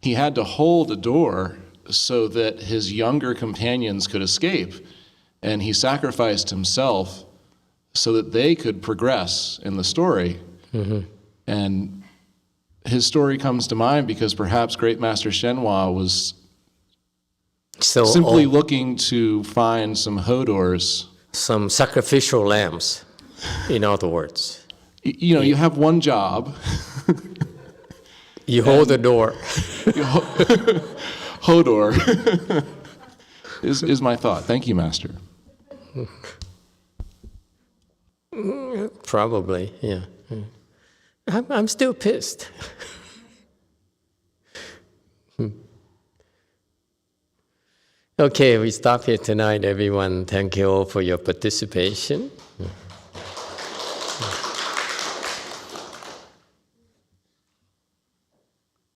[SPEAKER 11] he had to hold a door so that his younger companions could escape. And he sacrificed himself so that they could progress in the story.
[SPEAKER 2] Mm-hmm.
[SPEAKER 11] And his story comes to mind because perhaps Great Master YongHua was simply looking to find some Hodors.
[SPEAKER 2] Some sacrificial lambs, in other words.
[SPEAKER 11] You have one job.
[SPEAKER 2] You hold the door.
[SPEAKER 11] Hodor is my thought. Thank you, Master.
[SPEAKER 2] Probably, yeah. I'm still pissed. Okay, we stop here tonight, everyone. Thank you all for your participation.